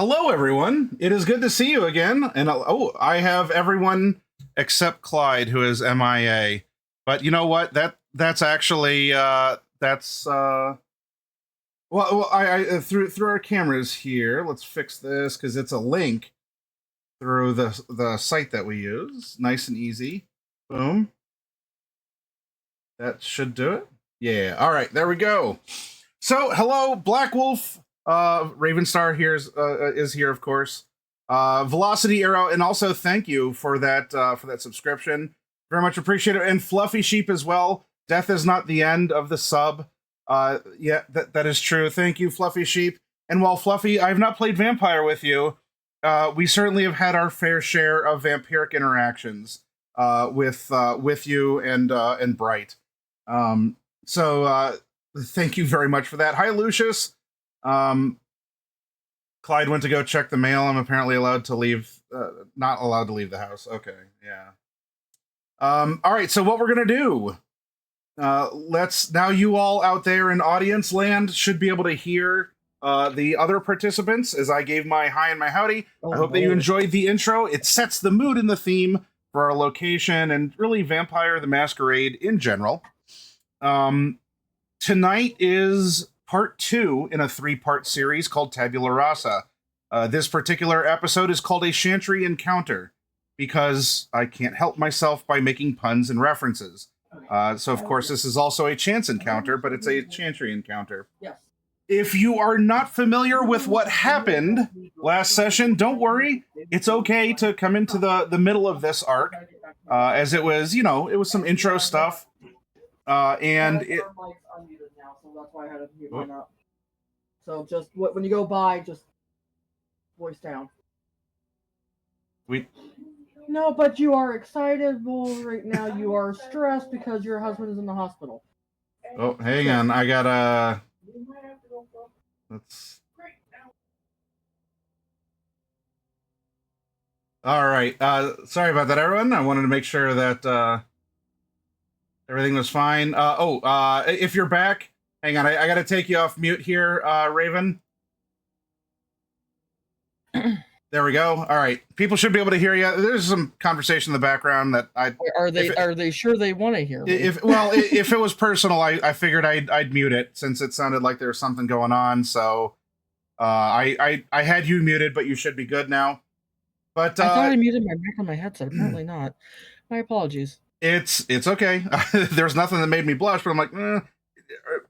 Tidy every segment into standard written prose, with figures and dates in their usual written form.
Hello, everyone. It is good to see you again. And I have everyone except Clyde, who is MIA. But you know what? That's actually that's I through our cameras here. Let's fix this because it's a link through the site that we use. Nice and easy. Boom. That should do it. Yeah. All right. There we go. So, hello, Black Wolf. Ravenstar here is here, of course. Velocity Arrow, and also thank you for that subscription. Very much appreciate it. And Fluffy Sheep as well. Death is not the end of the sub. Yeah, that is true. Thank you, Fluffy Sheep. And while Fluffy, I have not played Vampire with you, we certainly have had our fair share of vampiric interactions with you and Bright. So thank you very much for that. Hi, Lucius. Clyde went to go check the mail. I'm apparently allowed to leave, not allowed to leave the house. Okay, yeah. All right, so what we're gonna do, now you all out there in audience land should be able to hear the other participants as I gave my hi and my howdy. I hope that you enjoyed the intro. It sets the mood and the theme for our location and really Vampire the Masquerade in general. Tonight is part 2 in a 3-part series called Tabula Rasa. This particular episode is called a Chantry encounter because I can't help myself by making puns and references. So of course this is also a chance encounter, but it's a Chantry encounter. Yes. If you are not familiar with what happened last session, don't worry. It's okay to come into the middle of this arc, as it was, it was some intro stuff. And it... So that's why I had to mute mine up. So just when you go by, just voice down. No, but you are excited. Well, right now you are stressed because your husband is in the hospital. Oh, hang on. I gotta... Let's... All right. Sorry about that, everyone. I wanted to make sure that everything was fine. If you're back... Hang on, I gotta take you off mute here, Raven. There we go. All right, people should be able to hear you. There's some conversation in the background that Are they sure they want to hear me? If it was personal, I figured I'd mute it since it sounded like there was something going on. So I had you muted, but you should be good now. But I thought I muted my mic on my headset. Apparently not. My apologies. It's okay. There's nothing that made me blush, but I'm like,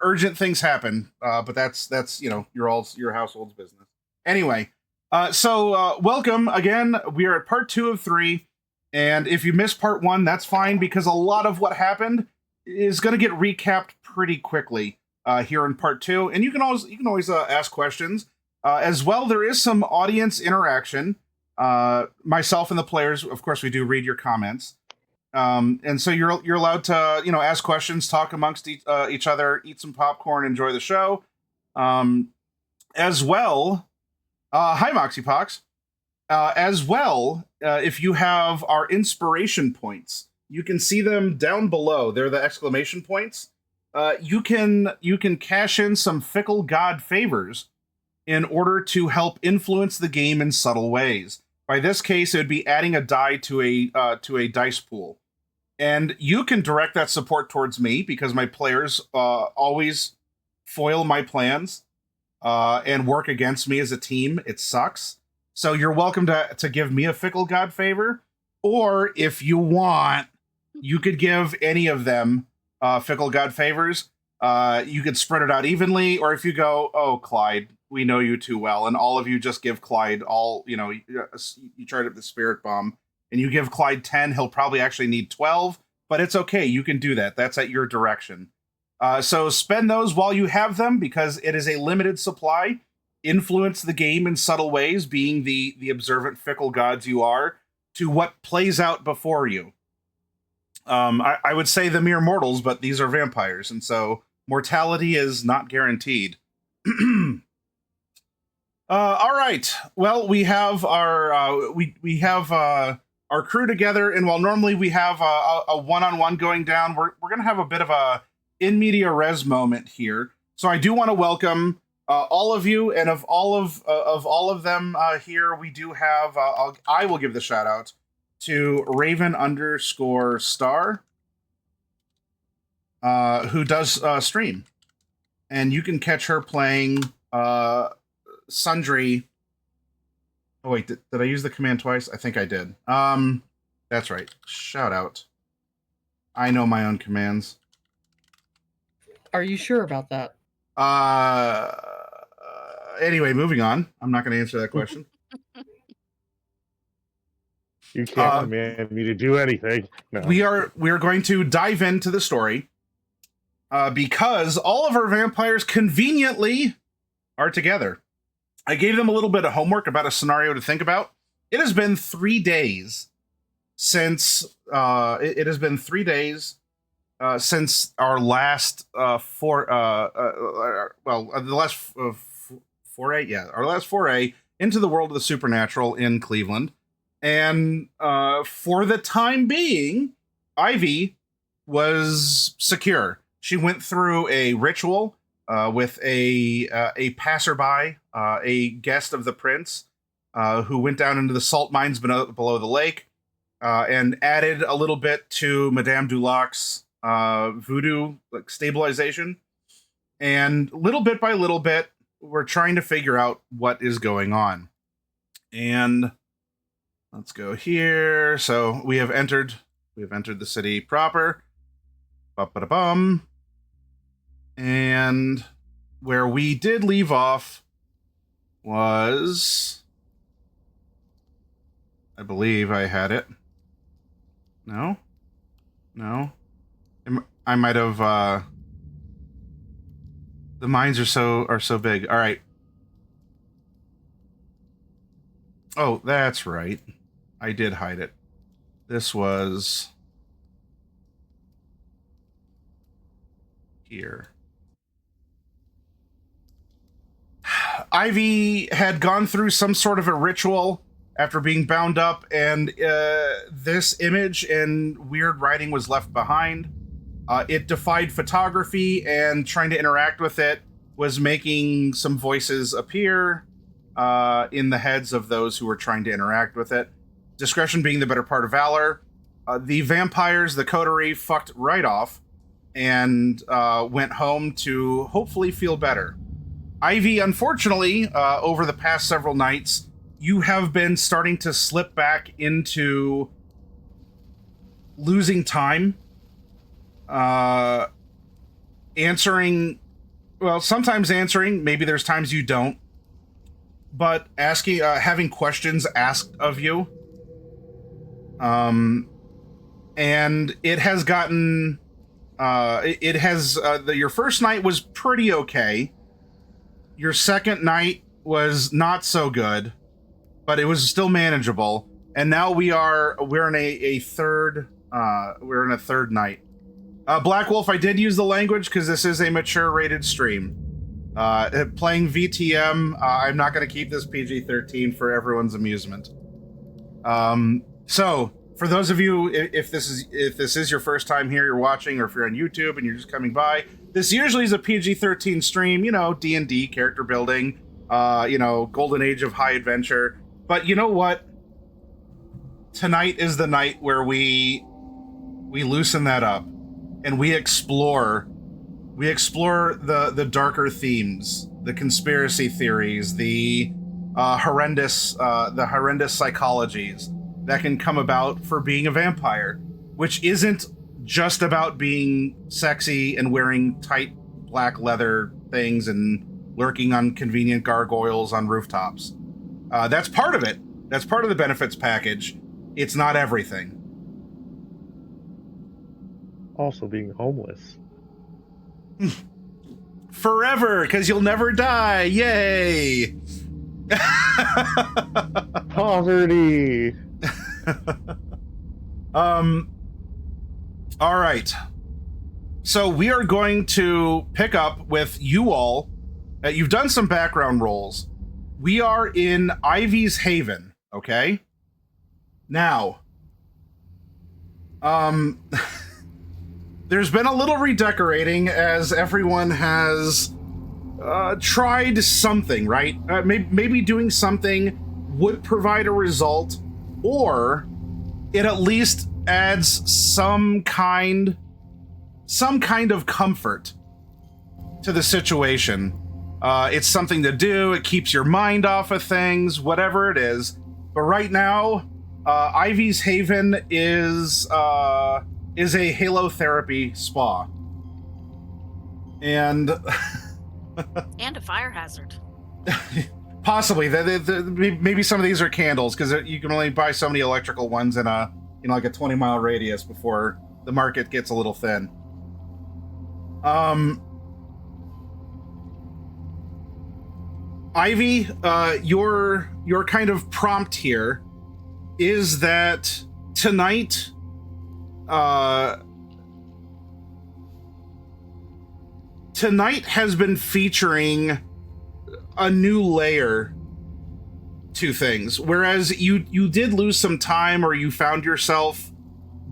urgent things happen, but that's your household's business. Anyway, so welcome again. We are at part 2 of 3, and if you missed part 1, that's fine because a lot of what happened is going to get recapped pretty quickly here in part 2, and you can always ask questions as well. There is some audience interaction. Myself and the players, of course, we do read your comments. And so you're allowed to, ask questions, talk amongst each other, eat some popcorn, enjoy the show. As well, hi Moxiepox. As well, if you have our inspiration points, you can see them down below. They're the exclamation points. You can cash in some fickle god favors in order to help influence the game in subtle ways. By this case, it would be adding a die to a dice pool. And you can direct that support towards me because my players always foil my plans and work against me as a team. It sucks. So you're welcome to give me a fickle god favor. Or if you want, you could give any of them fickle god favors. You could spread it out evenly. Or if you go, oh, Clyde, we know you too well. And all of you just give Clyde all, you charge up the spirit bomb. And you give Clyde 10, he'll probably actually need 12, but it's okay. You can do that. That's at your direction. So spend those while you have them because it is a limited supply. Influence the game in subtle ways, being the observant, fickle gods you are, to what plays out before you. I would say the mere mortals, but these are vampires, and so mortality is not guaranteed. All right. Well, we have our we have our crew together, and while normally we have a one-on-one going down, we're going to have a bit of a in media res moment here. So I do want to welcome all of you, and of all of them here, we do have. I will give the shout out to Raven underscore Star, who does stream, and you can catch her playing Sundry. Oh wait, did I use the command twice? I think I did. That's right. Shout out. I know my own commands. Are you sure about that? Anyway, moving on. I'm not going to answer that question. You can't command me to do anything. No. We are going to dive into the story because all of our vampires conveniently are together. I gave them a little bit of homework about a scenario to think about. It has been 3 days since since our last our last foray into the world of the supernatural in Cleveland. And for the time being, Ivy was secure. She went through a ritual with a passerby, a guest of the prince, who went down into the salt mines below the lake, and added a little bit to Madame Dulac's voodoo stabilization. And little bit by little bit, we're trying to figure out what is going on. And let's go here. So we have entered the city proper. Ba-ba-da-bum. And where we did leave off was, I believe I had it. No. I might have the mines are so big. All right. Oh, that's right. I did hide it. This was here. Ivy had gone through some sort of a ritual after being bound up, and this image and weird writing was left behind. It defied photography, and trying to interact with it was making some voices appear in the heads of those who were trying to interact with it. Discretion being the better part of valor. The vampires, the coterie, fucked right off and went home to hopefully feel better. Ivy, unfortunately, over the past several nights, you have been starting to slip back into losing time. Sometimes answering, maybe there's times you don't, but asking, having questions asked of you. And it has gotten, your first night was pretty okay. Your second night was not so good, but it was still manageable. And now we're in a third night. Black Wolf, I did use the language because this is a mature rated stream. Playing VTM, I'm not going to keep this PG-13 for everyone's amusement. So for those of you, if this is your first time here, you're watching, or if you're on YouTube and you're just coming by, this usually is a PG-13 stream. D&D, character building, golden age of high adventure. But you know what? Tonight is the night where we loosen that up and we explore the darker themes, the conspiracy theories, the horrendous psychologies that can come about for being a vampire, which isn't just about being sexy and wearing tight black leather things and lurking on convenient gargoyles on rooftops. That's part of it. That's part of the benefits package. It's not everything. Also being homeless. Forever, because you'll never die. Yay! Poverty. All right. So we are going to pick up with you all. You've done some background rolls. We are in Ivy's Haven, okay? Now, there's been a little redecorating as everyone has tried something, right? Maybe doing something would provide a result, or it at least adds some kind of comfort to the situation. It's something to do. It keeps your mind off of things, whatever it is. But right now, Ivy's Haven is a halotherapy spa, and and a fire hazard. Possibly. Maybe some of these are candles, because you can only buy so many electrical ones in a like a 20-mile radius before the market gets a little thin. Ivy, your kind of prompt here is that tonight, tonight has been featuring a new layer to things, whereas you did lose some time, or you found yourself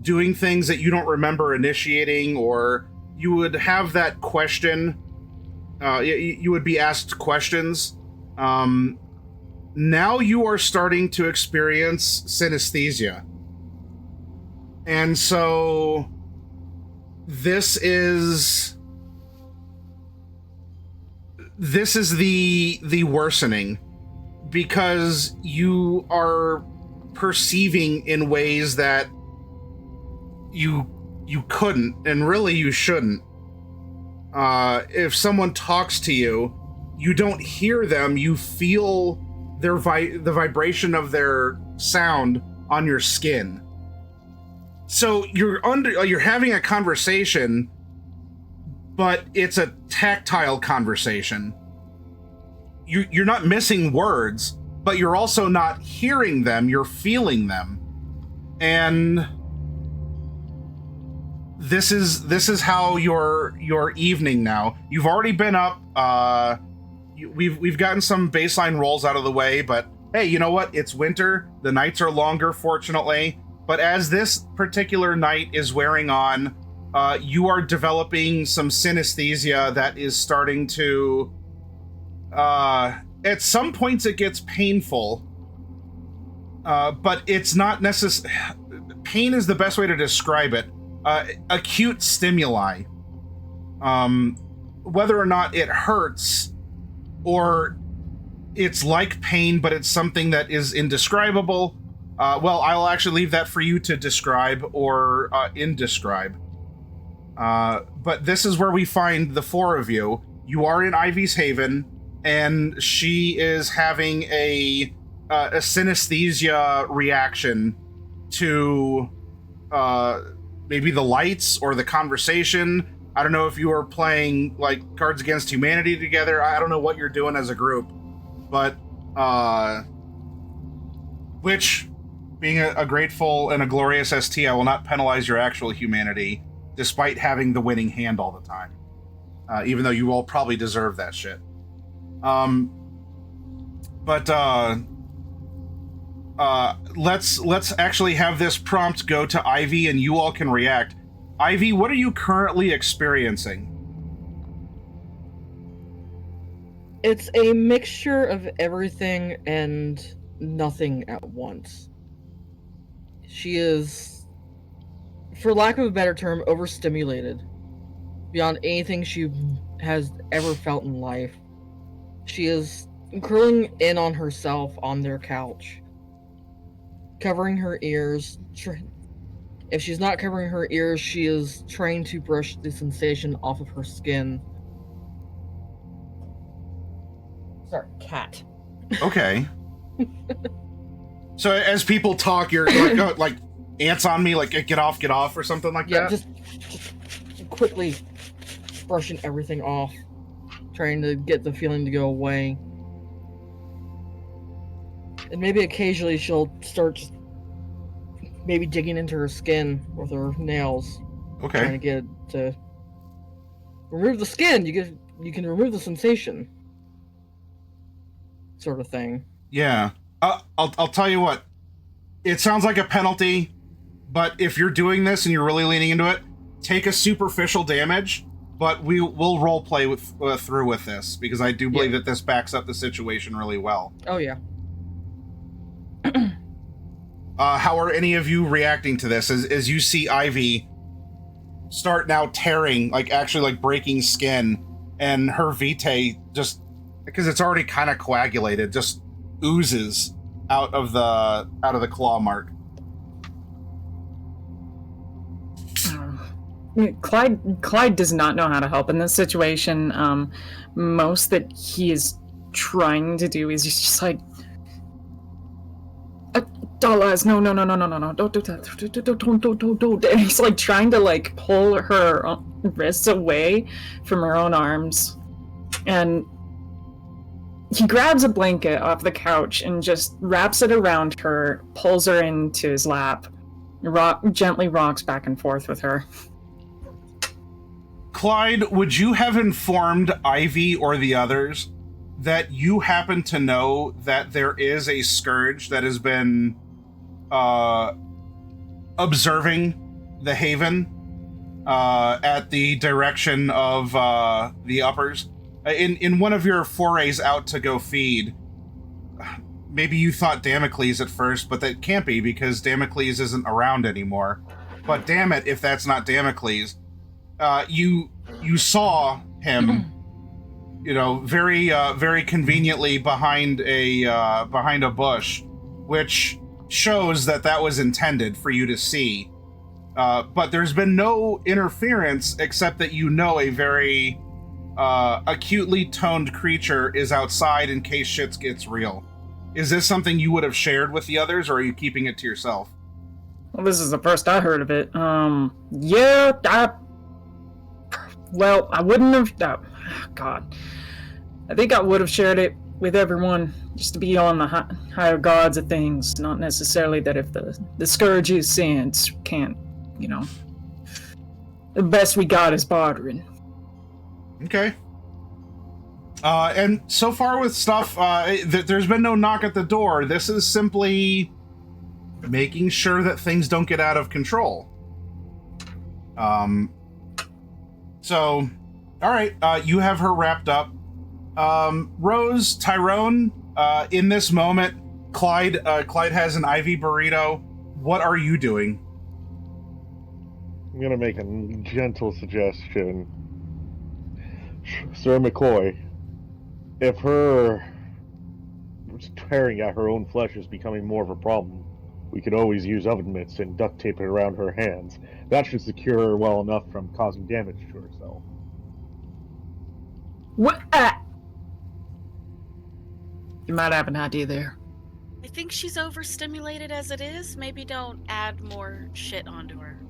doing things that you don't remember initiating, or you would have that question, you would be asked questions. Now you are starting to experience synesthesia. And so this is the worsening, because you are perceiving in ways that you couldn't, and really you shouldn't. If someone talks to you, you don't hear them, you feel the vibration of their sound on your skin. So you're having a conversation, but it's a tactile conversation. You're not missing words, but you're also not hearing them, you're feeling them. And this is how your evening now. You've already been up. We've gotten some baseline rolls out of the way, but hey, you know what? It's winter. The nights are longer, fortunately. But as this particular night is wearing on, you are developing some synesthesia that is starting to... at some points it gets painful, but it's not necessary. Pain is the best way to describe it. Acute stimuli. Whether or not it hurts, or it's like pain, but it's something that is indescribable. Well, I'll actually leave that for you to describe or indescribe. But this is where we find the four of you. You are in Ivy's Haven, and she is having a synesthesia reaction to maybe the lights or the conversation. I don't know if you are playing like Cards Against Humanity together. I don't know what you're doing as a group, but which, being a grateful and a glorious ST, I will not penalize your actual humanity, despite having the winning hand all the time. Even though you all probably deserve that shit. Let's actually have this prompt go to Ivy, and you all can react. Ivy, what are you currently experiencing? It's a mixture of everything and nothing at once. She is, for lack of a better term, overstimulated beyond anything she has ever felt in life. She is curling in on herself on their couch, covering her ears. If she's not covering her ears, she is trying to brush the sensation off of her skin. Sorry, cat. Okay. So as people talk, you're like, oh, like ants on me, like get off, or something like that? Just quickly brushing everything off, trying to get the feeling to go away. And maybe occasionally she'll start just maybe digging into her skin with her nails. Okay. Trying to get it to remove the skin. You can remove the sensation, sort of thing. Yeah. I'll tell you what. It sounds like a penalty, but if you're doing this and you're really leaning into it, take a superficial damage, but we'll role play through with this because I do believe that this backs up the situation really well. Oh yeah. How are any of you reacting to this as you see Ivy start now tearing, like actually like breaking skin, and her vitae just, because it's already kind of coagulated, just oozes out of the claw mark. Clyde does not know how to help in this situation. Most that he is trying to do is he's just like, Dollars, no, don't do that, don't. And he's like trying to like pull her wrists away from her own arms, and he grabs a blanket off the couch and just wraps it around her, pulls her into his lap, gently rocks back and forth with her. Clyde, would you have informed Ivy or the others that you happen to know that there is a scourge that has been observing the Haven at the direction of the uppers? In one of your forays out to go feed, maybe you thought Damocles at first, but that can't be because Damocles isn't around anymore. But damn it, if that's not Damocles. You saw him, very conveniently behind a bush, which shows that was intended for you to see. But there's been no interference except that a very acutely toned creature is outside in case shit gets real. Is this something you would have shared with the others, or are you keeping it to yourself? Well, this is the first I heard of it. I wouldn't have... Oh, God. I think I would have shared it with everyone, just to be on the higher gods of things, not necessarily that if the scourge is sins, can't, the best we got is bartering. Okay. And so far with stuff, there's been no knock at the door. This is simply making sure that things don't get out of control. So, all right, you have her wrapped up. Rose, Tyrone, in this moment, Clyde has an Ivy burrito. What are you doing? I'm gonna make a gentle suggestion. Sir McCoy, if her tearing at her own flesh is becoming more of a problem, we could always use oven mitts and duct tape it around her hands. That should secure her well enough from causing damage to herself. What? You might have an idea there. I think she's overstimulated as it is. Maybe don't add more shit onto her.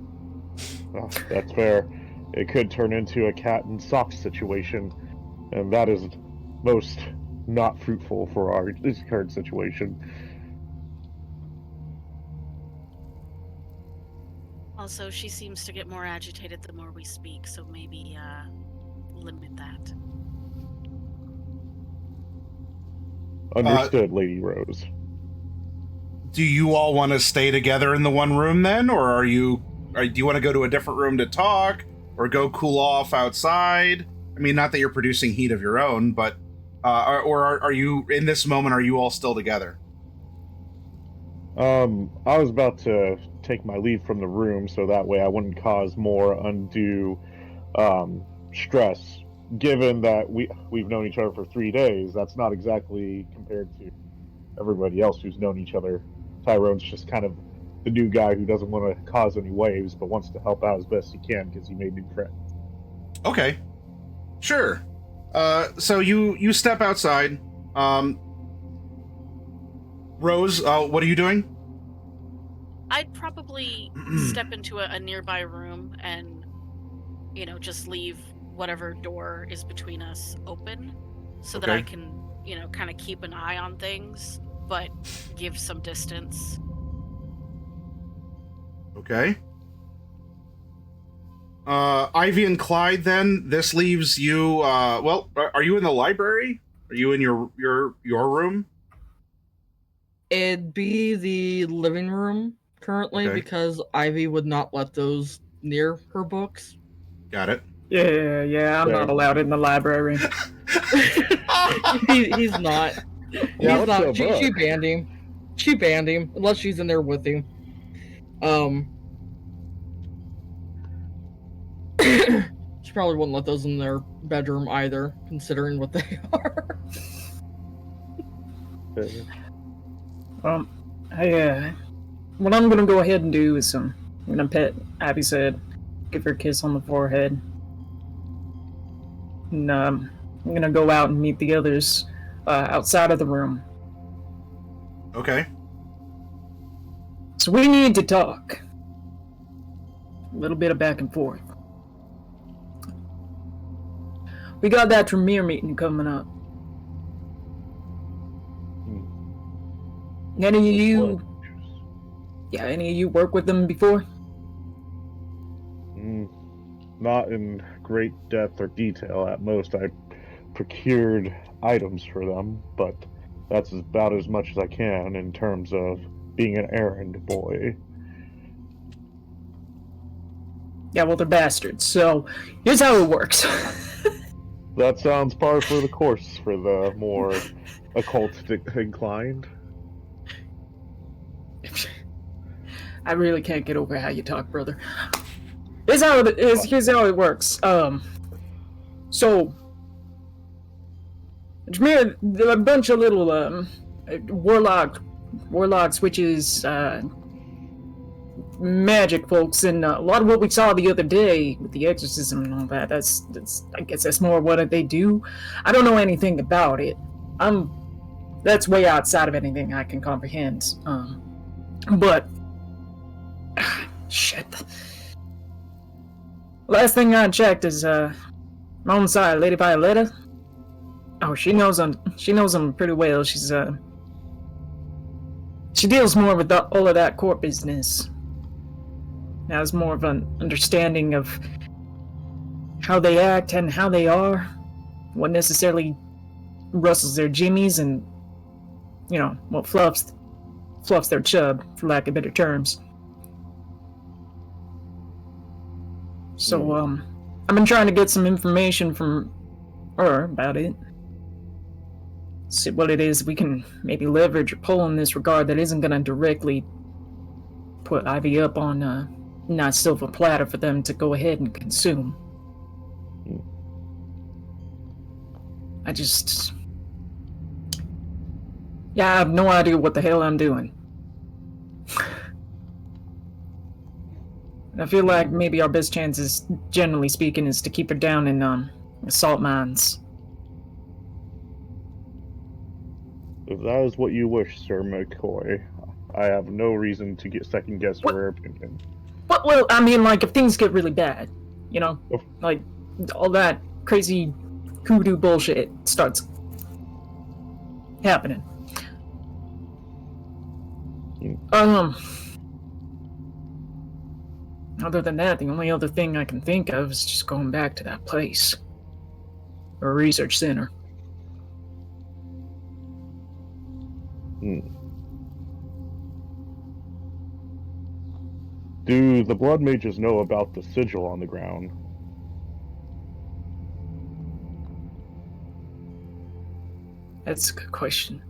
Oh, that's fair. It could turn into a cat and socks situation, and that is most not fruitful for this current situation. Also, she seems to get more agitated the more we speak, so maybe limit that. Understood, Lady Rose. Do you all want to stay together in the one room then, or do you want to go to a different room to talk, or go cool off outside? I mean, not that you're producing heat of your own, but are you in this moment? Are you all still together? I was about to take my leave from the room so that way I wouldn't cause more undue stress. Given that we've known each other for 3 days, that's not exactly compared to everybody else who's known each other. Tyrone's just kind of the new guy who doesn't want to cause any waves, but wants to help out as best he can because he made new friends. Okay, sure. So you step outside. Rose, what are you doing? I'd probably step into a nearby room and, just leave whatever door is between us open so that I can, kind of keep an eye on things, but give some distance. Okay. Ivy and Clyde, then, this leaves you, are you in the library? Are you in your room? It'd be the living room currently because Ivy would not let those near her books. Got it. Yeah, I'm not allowed in the library. He's not. Yeah, He's what's not. the She book? banned him. She banned him, unless she's in there with him. She probably wouldn't let those in their bedroom either, considering what they are. What I'm gonna go ahead and do is I'm gonna pet Abby's head, give her a kiss on the forehead, and I'm gonna go out and meet the others outside of the room. Okay. So we need to talk. A little bit of back and forth. We got that Tremere meeting coming up. Any of you work with them before? Not in great depth or detail. At most, I procured items for them, but that's about as much as I can in terms of being an errand boy. Yeah, well, they're bastards, so here's how it works. That sounds par for the course for the more occult inclined. I really can't get over how you talk, brother. Here's how it works. So Tremere, there are a bunch of little warlocks, witches, magic folks, and a lot of what we saw the other day with the exorcism and all that. That's I guess that's more what they do. I don't know anything about it. That's way outside of anything I can comprehend. But shit. Last thing I checked is my own side, Lady Violetta. Oh, she knows them pretty well. She deals more with all of that court business. Has more of an understanding of how they act and how they are, what necessarily rustles their jimmies and, what fluffs their chub, for lack of better terms. So, I've been trying to get some information from her about it. See what it is we can maybe leverage or pull in this regard that isn't going to directly put Ivy up on a nice silver platter for them to go ahead and consume. I have no idea what the hell I'm doing. I feel like maybe our best chances, generally speaking, is to keep her down in salt mines. If that is what you wish, Sir McCoy, I have no reason to second guess your opinion. Well, I mean, like, if things get really bad, like, all that crazy hoodoo bullshit starts happening. Other than that, the only other thing I can think of is just going back to that place. Or research center. Do the blood mages know about the sigil on the ground? That's a good question.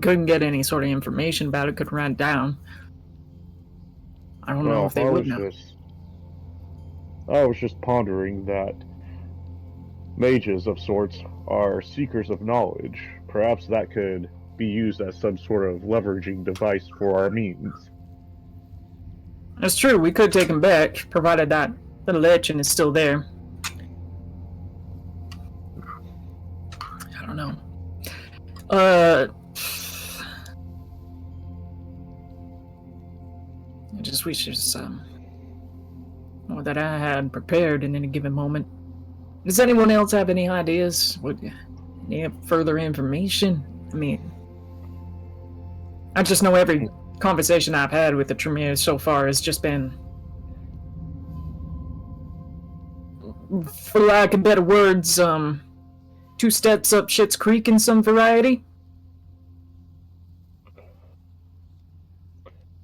Couldn't get any sort of information about it, couldn't write it down. I don't know if they would know. I was just pondering that mages of sorts are seekers of knowledge. Perhaps that could be used as some sort of leveraging device for our means. That's true, we could take him back, provided that little legend is still there. I don't know. I just wish there's more that I had prepared in any given moment. Does anyone else have any ideas? Any further information? I mean, I just know every conversation I've had with the Tremere so far has just been, for lack of better words, 2 steps up Schitt's Creek in some variety.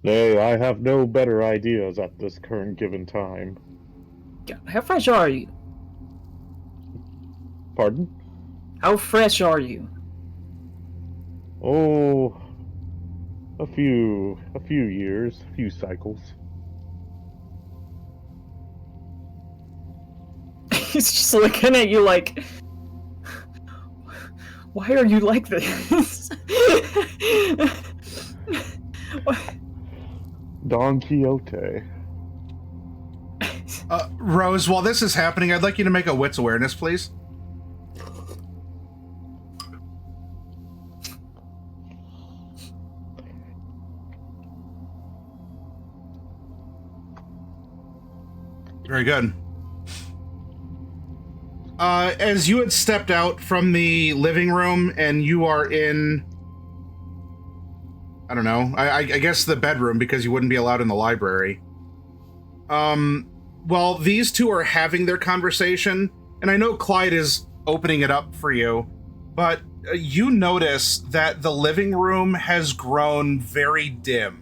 Nay, I have no better ideas at this current given time. How fresh are you? Pardon? How fresh are you? Oh, a few years, a few cycles. He's just looking at you like, why are you like this? Don Quixote. Rose, while this is happening, I'd like you to make a wits awareness, please. Very good. As you had stepped out from the living room and you are in, I don't know, I guess the bedroom, because you wouldn't be allowed in the library. Well, these two are having their conversation, and I know Clyde is opening it up for you, but you notice that the living room has grown very dim.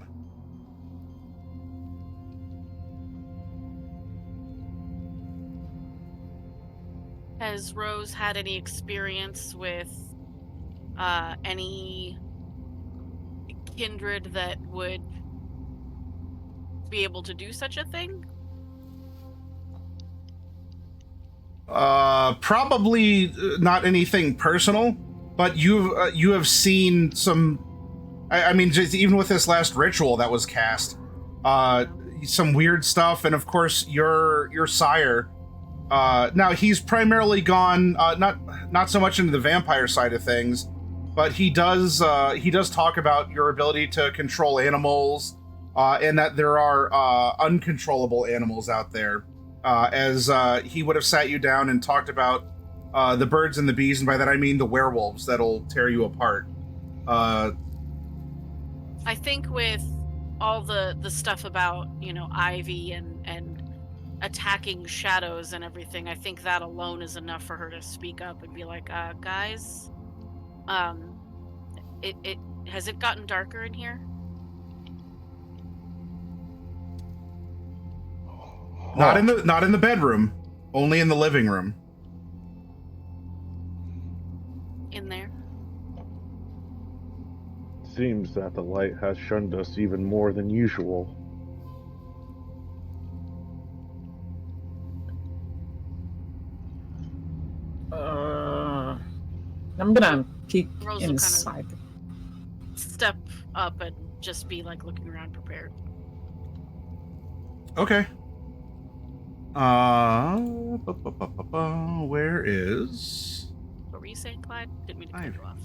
Has Rose had any experience with any kindred that would be able to do such a thing? Probably not anything personal, but you have seen some. I mean, just even with this last ritual that was cast, some weird stuff, and of course your sire. Now he's primarily gone not so much into the vampire side of things, but he does talk about your ability to control animals, and that there are uncontrollable animals out there. As he would have sat you down and talked about the birds and the bees, and by that I mean the werewolves that'll tear you apart. I think with all the stuff about, Ivy and attacking shadows and everything, I think that alone is enough for her to speak up and be like, guys, it has it gotten darker in here? Not in the bedroom, only in the living room. In there? Seems that the light has shunned us even more than usual. I'm gonna peek Rose will inside. kind of step up and just be like looking around prepared. Okay. Where is... What were you saying, Clyde? Didn't mean to cut you off.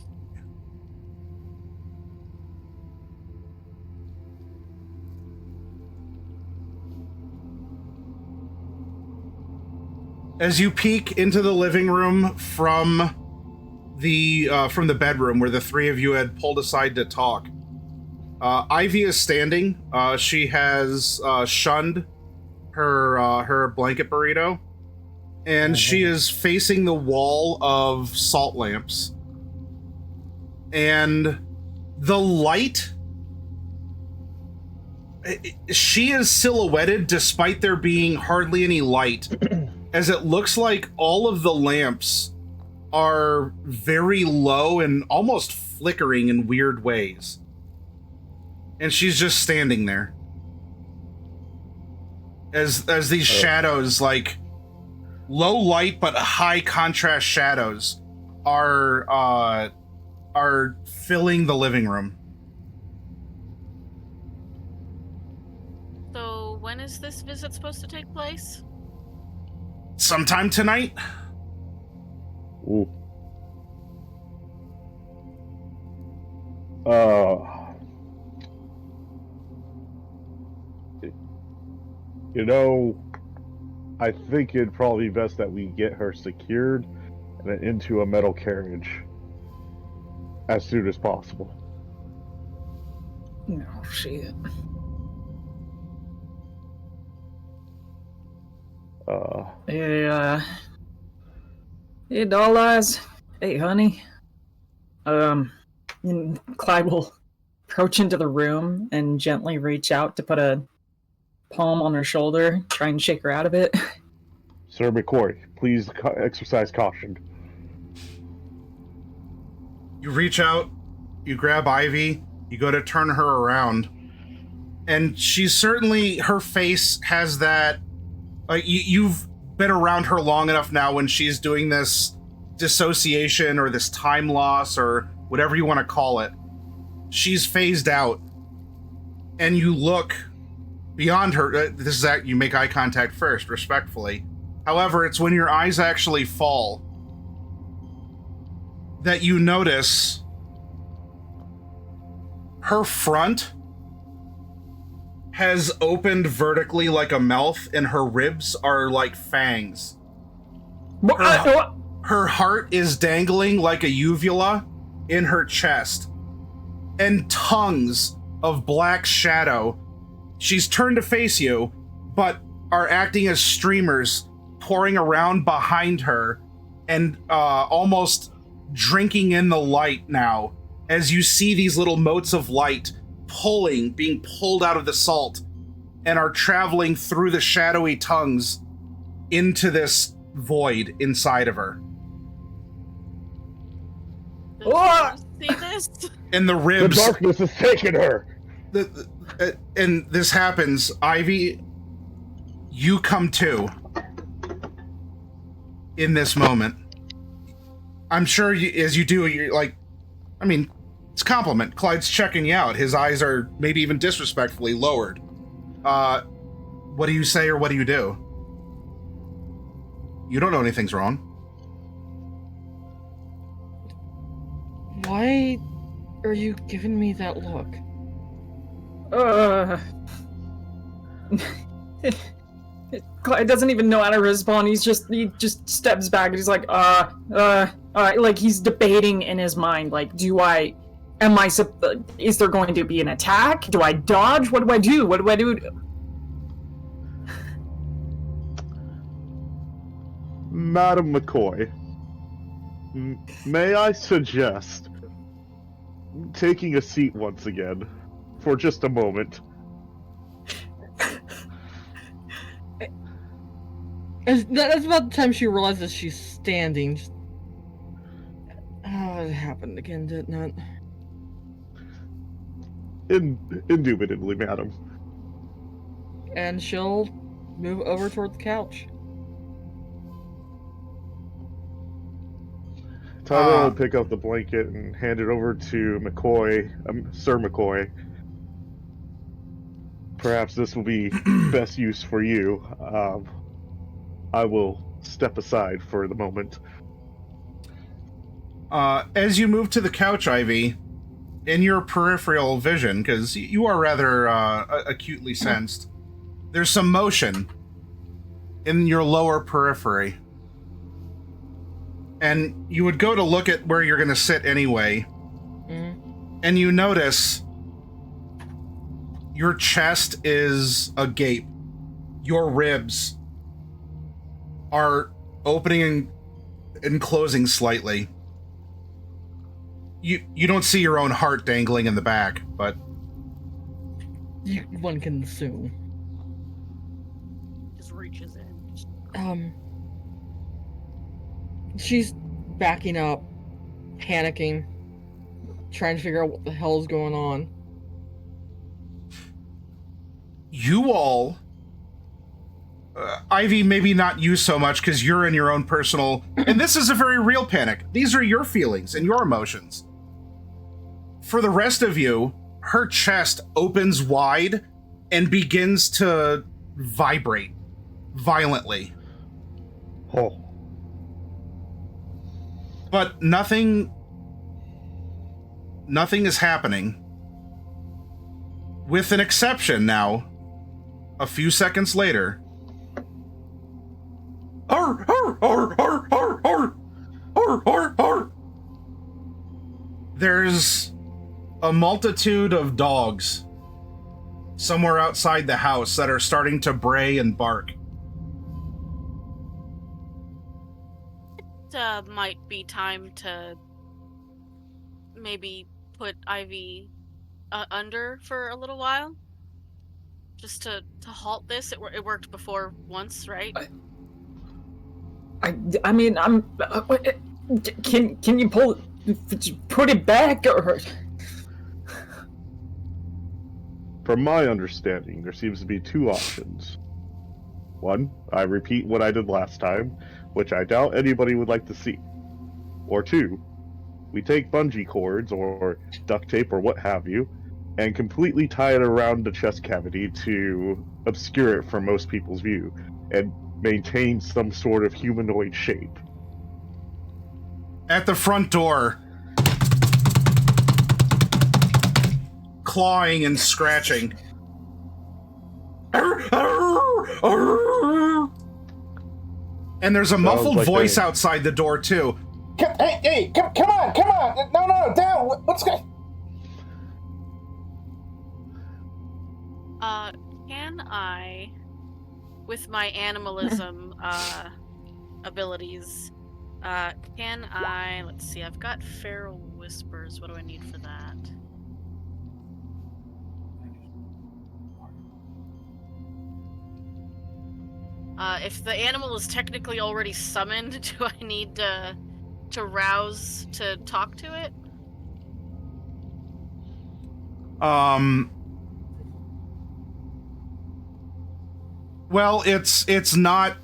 As you peek into the living room from the bedroom where the three of you had pulled aside to talk, Ivy is standing. She has shunned her blanket burrito, and she is facing the wall of salt lamps, and the light, she is silhouetted despite there being hardly any light, as it looks like all of the lamps are very low and almost flickering in weird ways, and she's just standing there as these shadows, like low light but high contrast shadows, are filling the living room. So when is this visit supposed to take place? Sometime tonight. Ooh. I think it'd probably be best that we get her secured and then into a metal carriage as soon as possible. No shit. Hey, doll eyes. Hey, honey. And Clyde will approach into the room and gently reach out to put a palm on her shoulder, try and shake her out of it. Sir McCoy, please exercise caution. You reach out, you grab Ivy, you go to turn her around, and she's certainly, her face has that, you've been around her long enough now when she's doing this dissociation or this time loss or whatever you want to call it. She's phased out, and you look beyond her. This is that you make eye contact first, respectfully. However, it's when your eyes actually fall that you notice her front has opened vertically like a mouth, and her ribs are like fangs. Her heart is dangling like a uvula in her chest, and tongues of black shadow. She's turned to face you, but are acting as streamers pouring around behind her and almost drinking in the light now as you see these little motes of light being pulled out of the salt and are traveling through the shadowy tongues into this void inside of her. See this? And the ribs... The darkness has taken her! And this happens. Ivy, you come to in this moment. I'm sure as you do, you're like, I mean, it's a compliment. Clyde's checking you out. His eyes are maybe even disrespectfully lowered. What do you say or what do you do? You don't know anything's wrong. Why are you giving me that look? Clyde doesn't even know how to respond. He just steps back and he's like, like he's debating in his mind, like, is there going to be an attack? Do I dodge? What do I do? What do I do? Madam McCoy, may I suggest taking a seat once again for just a moment? That's about the time she realizes she's standing. It happened again, didn't it? Indubitably, madam. And she'll move over toward the couch. Tyler will pick up the blanket and hand it over to McCoy, Sir McCoy. Perhaps this will be best use for you. I will step aside for the moment. As you move to the couch, Ivy, in your peripheral vision, because you are rather acutely sensed, there's some motion in your lower periphery. And you would go to look at where you're going to sit anyway, and you notice your chest is agape. Your ribs are opening and closing slightly. You don't see your own heart dangling in the back, but one can assume. Just reaches in. She's backing up, panicking, trying to figure out what the hell is going on. You all, Ivy, maybe not you so much because you're in your own personal, and this is a very real panic. These are your feelings and your emotions. For the rest of you, her chest opens wide and begins to vibrate violently. Oh. But nothing is happening. With an exception now, a few seconds later. Arr, arr, arr, arr, arr, arr, arr, arr, arr. There's a multitude of dogs somewhere outside the house that are starting to bray and bark. Might be time to maybe put Ivy under for a little while, just to halt this. It worked before once, right? I mean, I'm. Can you pull put it back, or... From my understanding, there seems to be two options. One, I repeat what I did last time, which I doubt anybody would like to see. Or two, we take bungee cords or duct tape or what have you, and completely tie it around the chest cavity to obscure it from most people's view, and maintain some sort of humanoid shape. At the front door, clawing and scratching. And there's a muffled voice outside the door, too. Hey, come on! No, down! What's going? Can I, with my animalism abilities, can I? Let's see. I've got feral whispers. What do I need for that? If the animal is technically already summoned, do I need to rouse to talk to it? Well, it's not.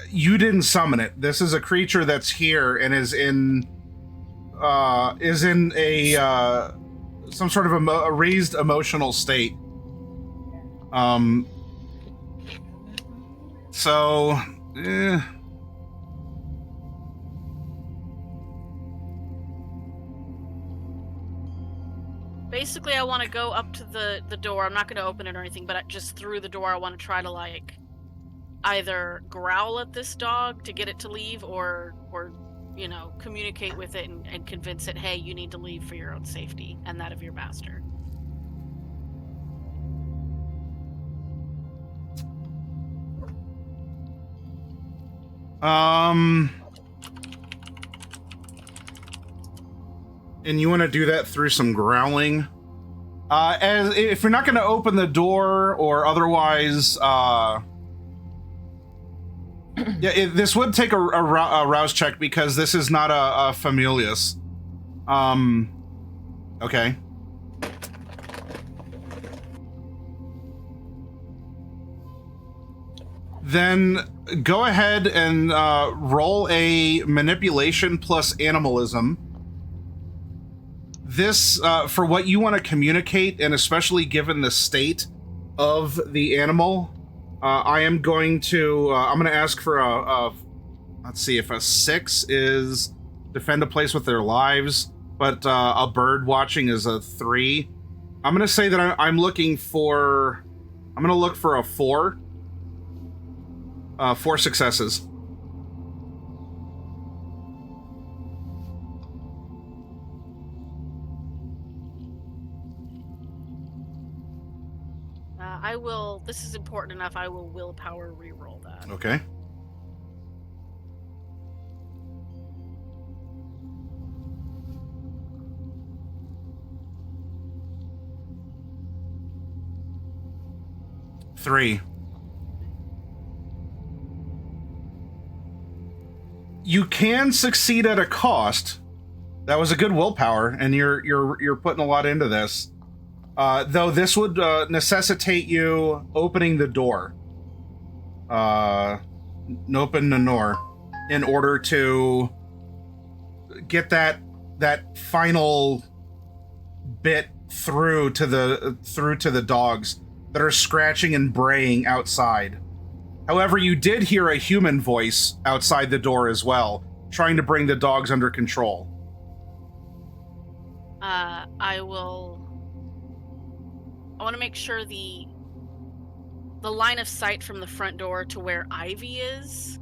You didn't summon it. This is a creature that's here and is in a some sort of a raised emotional state. So, Basically, I want to go up to the door. I'm not going to open it or anything, but just through the door, I want to try to, like, either growl at this dog to get it to leave, or you know, communicate with it and convince it, hey, you need to leave for your own safety and that of your master. And you want to do that through some growling. As if you're not going to open the door or otherwise, this would take a rouse check because this is not a familius. Okay. Then go ahead and roll a manipulation plus animalism. This, for what you want to communicate, and especially given the state of the animal, I am going to, I'm going to ask for let's see, if a 6 is defend a place with their lives, but a bird watching is a 3. I'm going to say that I'm looking for, I'm going to look for a 4. 4 successes. I will, this is important enough, I will willpower reroll that. Okay. Three. You can succeed at a cost. That was a good willpower, and you're putting a lot into this. Though this would necessitate you opening the door. Open the door in order to get that final bit through to the dogs that are scratching and braying outside. However, you did hear a human voice outside the door as well, trying to bring the dogs under control. I want to make sure the line of sight from the front door to where Ivy is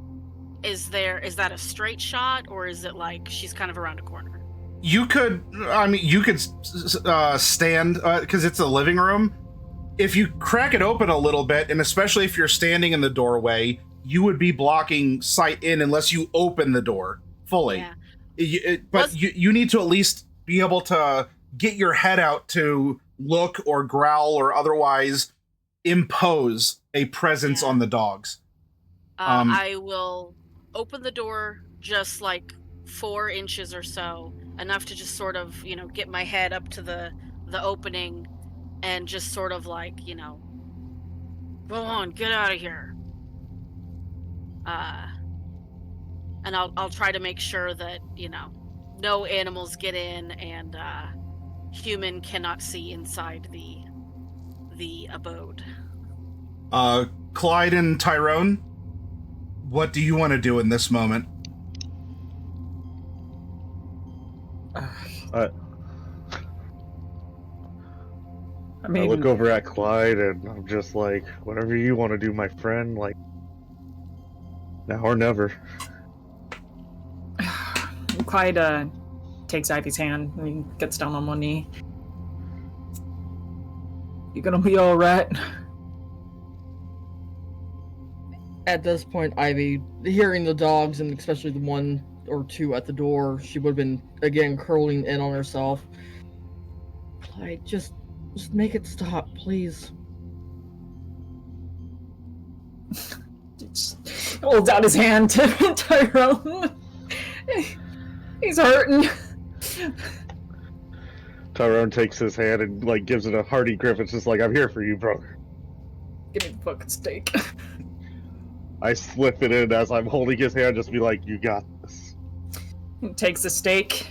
that a straight shot, or is it like she's kind of around a corner? You could stand, because it's a living room. If you crack it open a little bit, and especially if you're standing in the doorway, you would be blocking sight in unless you open the door fully. Yeah. You need to at least be able to get your head out to look or growl or otherwise impose a presence on the dogs. I will open the door just like 4 inches or so, enough to just sort of, get my head up to the opening and just sort of like, go on, get out of here. And I'll try to make sure that, no animals get in and human cannot see inside the abode. Clyde and Tyrone, what do you want to do in this moment? I mean, look over at Clyde and I'm just like, whatever you want to do, my friend, like, now or never. Clyde takes Ivy's hand and he gets down on one knee. You gonna be alright? At this point, Ivy, hearing the dogs, and especially the one or two at the door, she would have been, again, curling in on herself. Clyde, just make it stop, please. Holds out his hand to Tyrone. He's hurting. Tyrone takes his hand and like gives it a hearty grip. It's just like, I'm here for you, brother. Give me the fucking steak. I slip it in as I'm holding his hand, just be like, you got this. He takes the steak,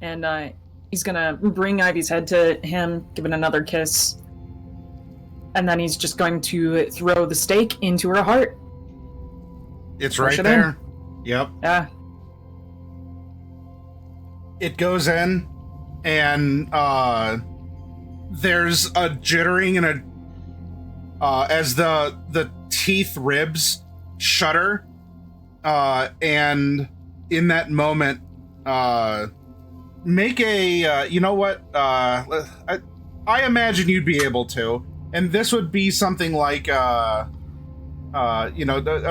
and he's gonna bring Ivy's head to him, give it another kiss, and then he's just going to throw the steak into her heart. It's Push right it there. Yep. Yeah. It goes in, and there's a jittering and as the teeth ribs shudder, and in that moment, make a you know what? I imagine you'd be able to, and this would be something like a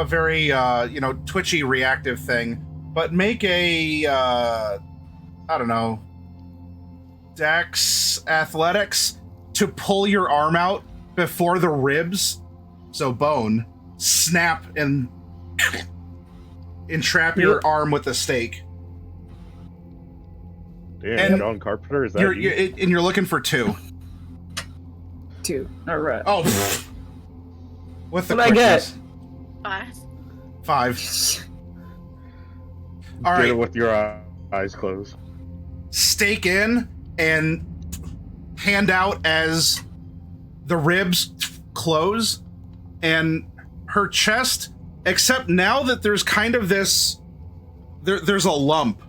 very twitchy reactive thing, but make a I don't know, Dex athletics to pull your arm out before the ribs, so bone, snap and entrap your arm with the stake. Damn, And John Carpenter, is that you? And you're looking for 2. 2. Alright. Oh, with the What'd I get? quickness. 5. 5. All Get right. it with your eyes closed. Stake in and hand out as the ribs close, and her chest, except now that there's kind of this, there's a lump,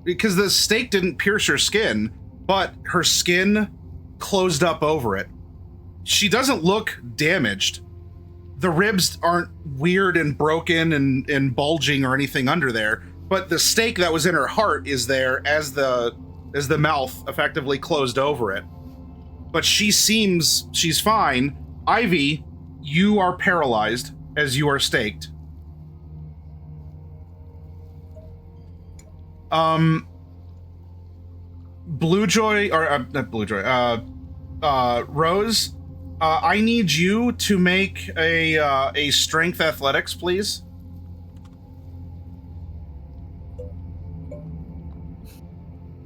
because the stake didn't pierce her skin, but her skin closed up over it. She doesn't look damaged. The ribs aren't weird and broken and bulging or anything under there, but the stake that was in her heart is there as the mouth effectively closed over it. But she's fine. Ivy, you are paralyzed as you are staked. Rose, I need you to make a strength athletics, please.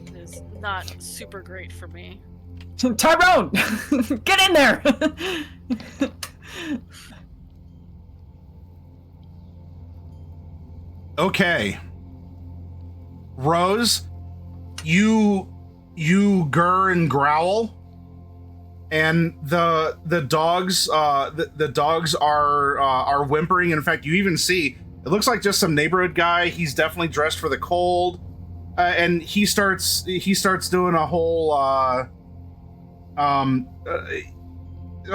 It is not super great for me. Tyrone! Get in there! Okay. Rose, you gurr and growl, and the dogs the dogs are whimpering. In fact, you even see it looks like just some neighborhood guy. He's definitely dressed for the cold, and he starts doing a whole and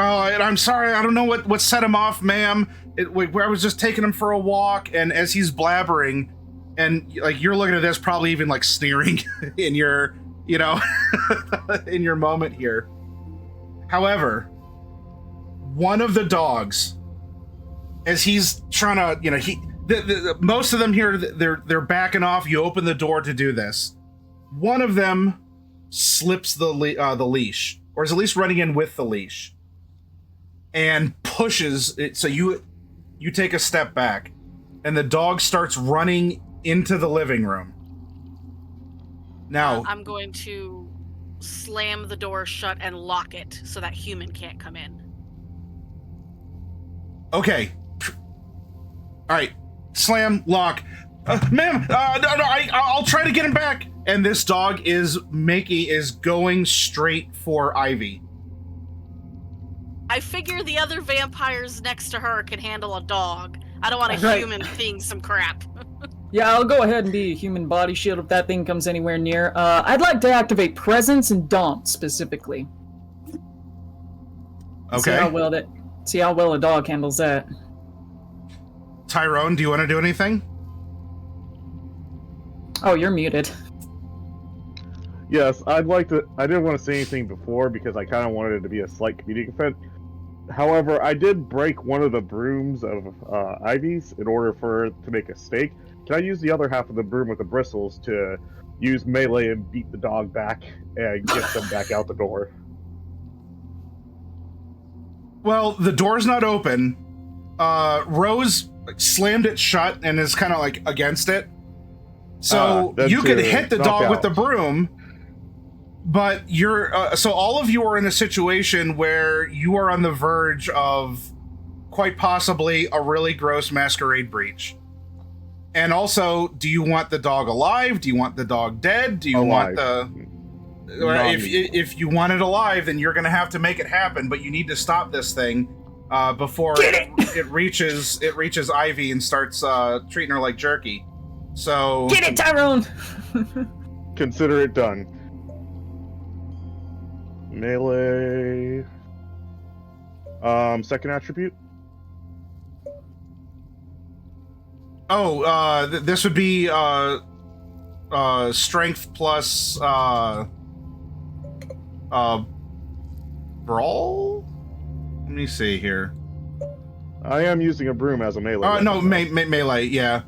I'm sorry, I don't know what set him off, ma'am. I was just taking him for a walk, and as he's blabbering, and like you're looking at this, probably even like sneering in your, in your moment here. However, one of the dogs, as he's trying to, most of them here, they're backing off. You open the door to do this. One of them slips the leash, or is at least running in with the leash, and pushes it. So you take a step back, and the dog starts running into the living room. Now, I'm going to slam the door shut and lock it so that human can't come in. okay. All right. Slam, lock. Ma'am, no, I'll try to get him back. And this dog is going straight for Ivy. I figure the other vampires next to her can handle a dog. I don't want a Right. human thing some crap. Yeah, I'll go ahead and be a human body shield if that thing comes anywhere near. I'd like to activate Presence and Daunt specifically. See Okay. how well a dog handles that. Tyrone, do you want to do anything? Oh, you're muted. Yes, I'd like to. I didn't want to say anything before because I kind of wanted it to be a slight comedic effect. However, I did break one of the brooms of Ivy's in order for her to make a stake. Can I use the other half of the broom with the bristles to use melee and beat the dog back and get them back out the door? Well, the door's not open. Rose slammed it shut and is kind of like against it. So then you could to hit the knock dog with out. the broom, but you're so all of you are in a situation where you are on the verge of quite possibly a really gross masquerade breach. And also, do you want the dog alive? Do you want the dog dead? Do you want Alive. if you want it alive, then you're going to have to make it happen. But you need to stop this thing before it reaches Ivy and starts treating her like jerky. So Get it, Tyrone! Consider it done. Melee. Second attribute. Oh, this would be strength plus brawl. Let me see here. I am using a broom as a melee. No, weapon, though. melee. Yeah.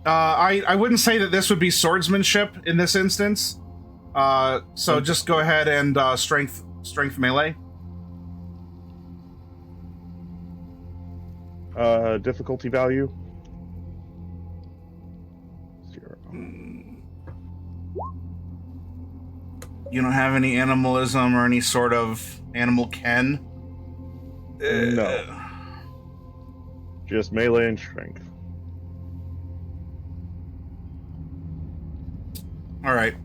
I wouldn't say that this would be swordsmanship in this instance. So just go ahead and strength melee. Difficulty value. 0. You don't have any animalism or any sort of animal ken? No. Just melee and strength. All right.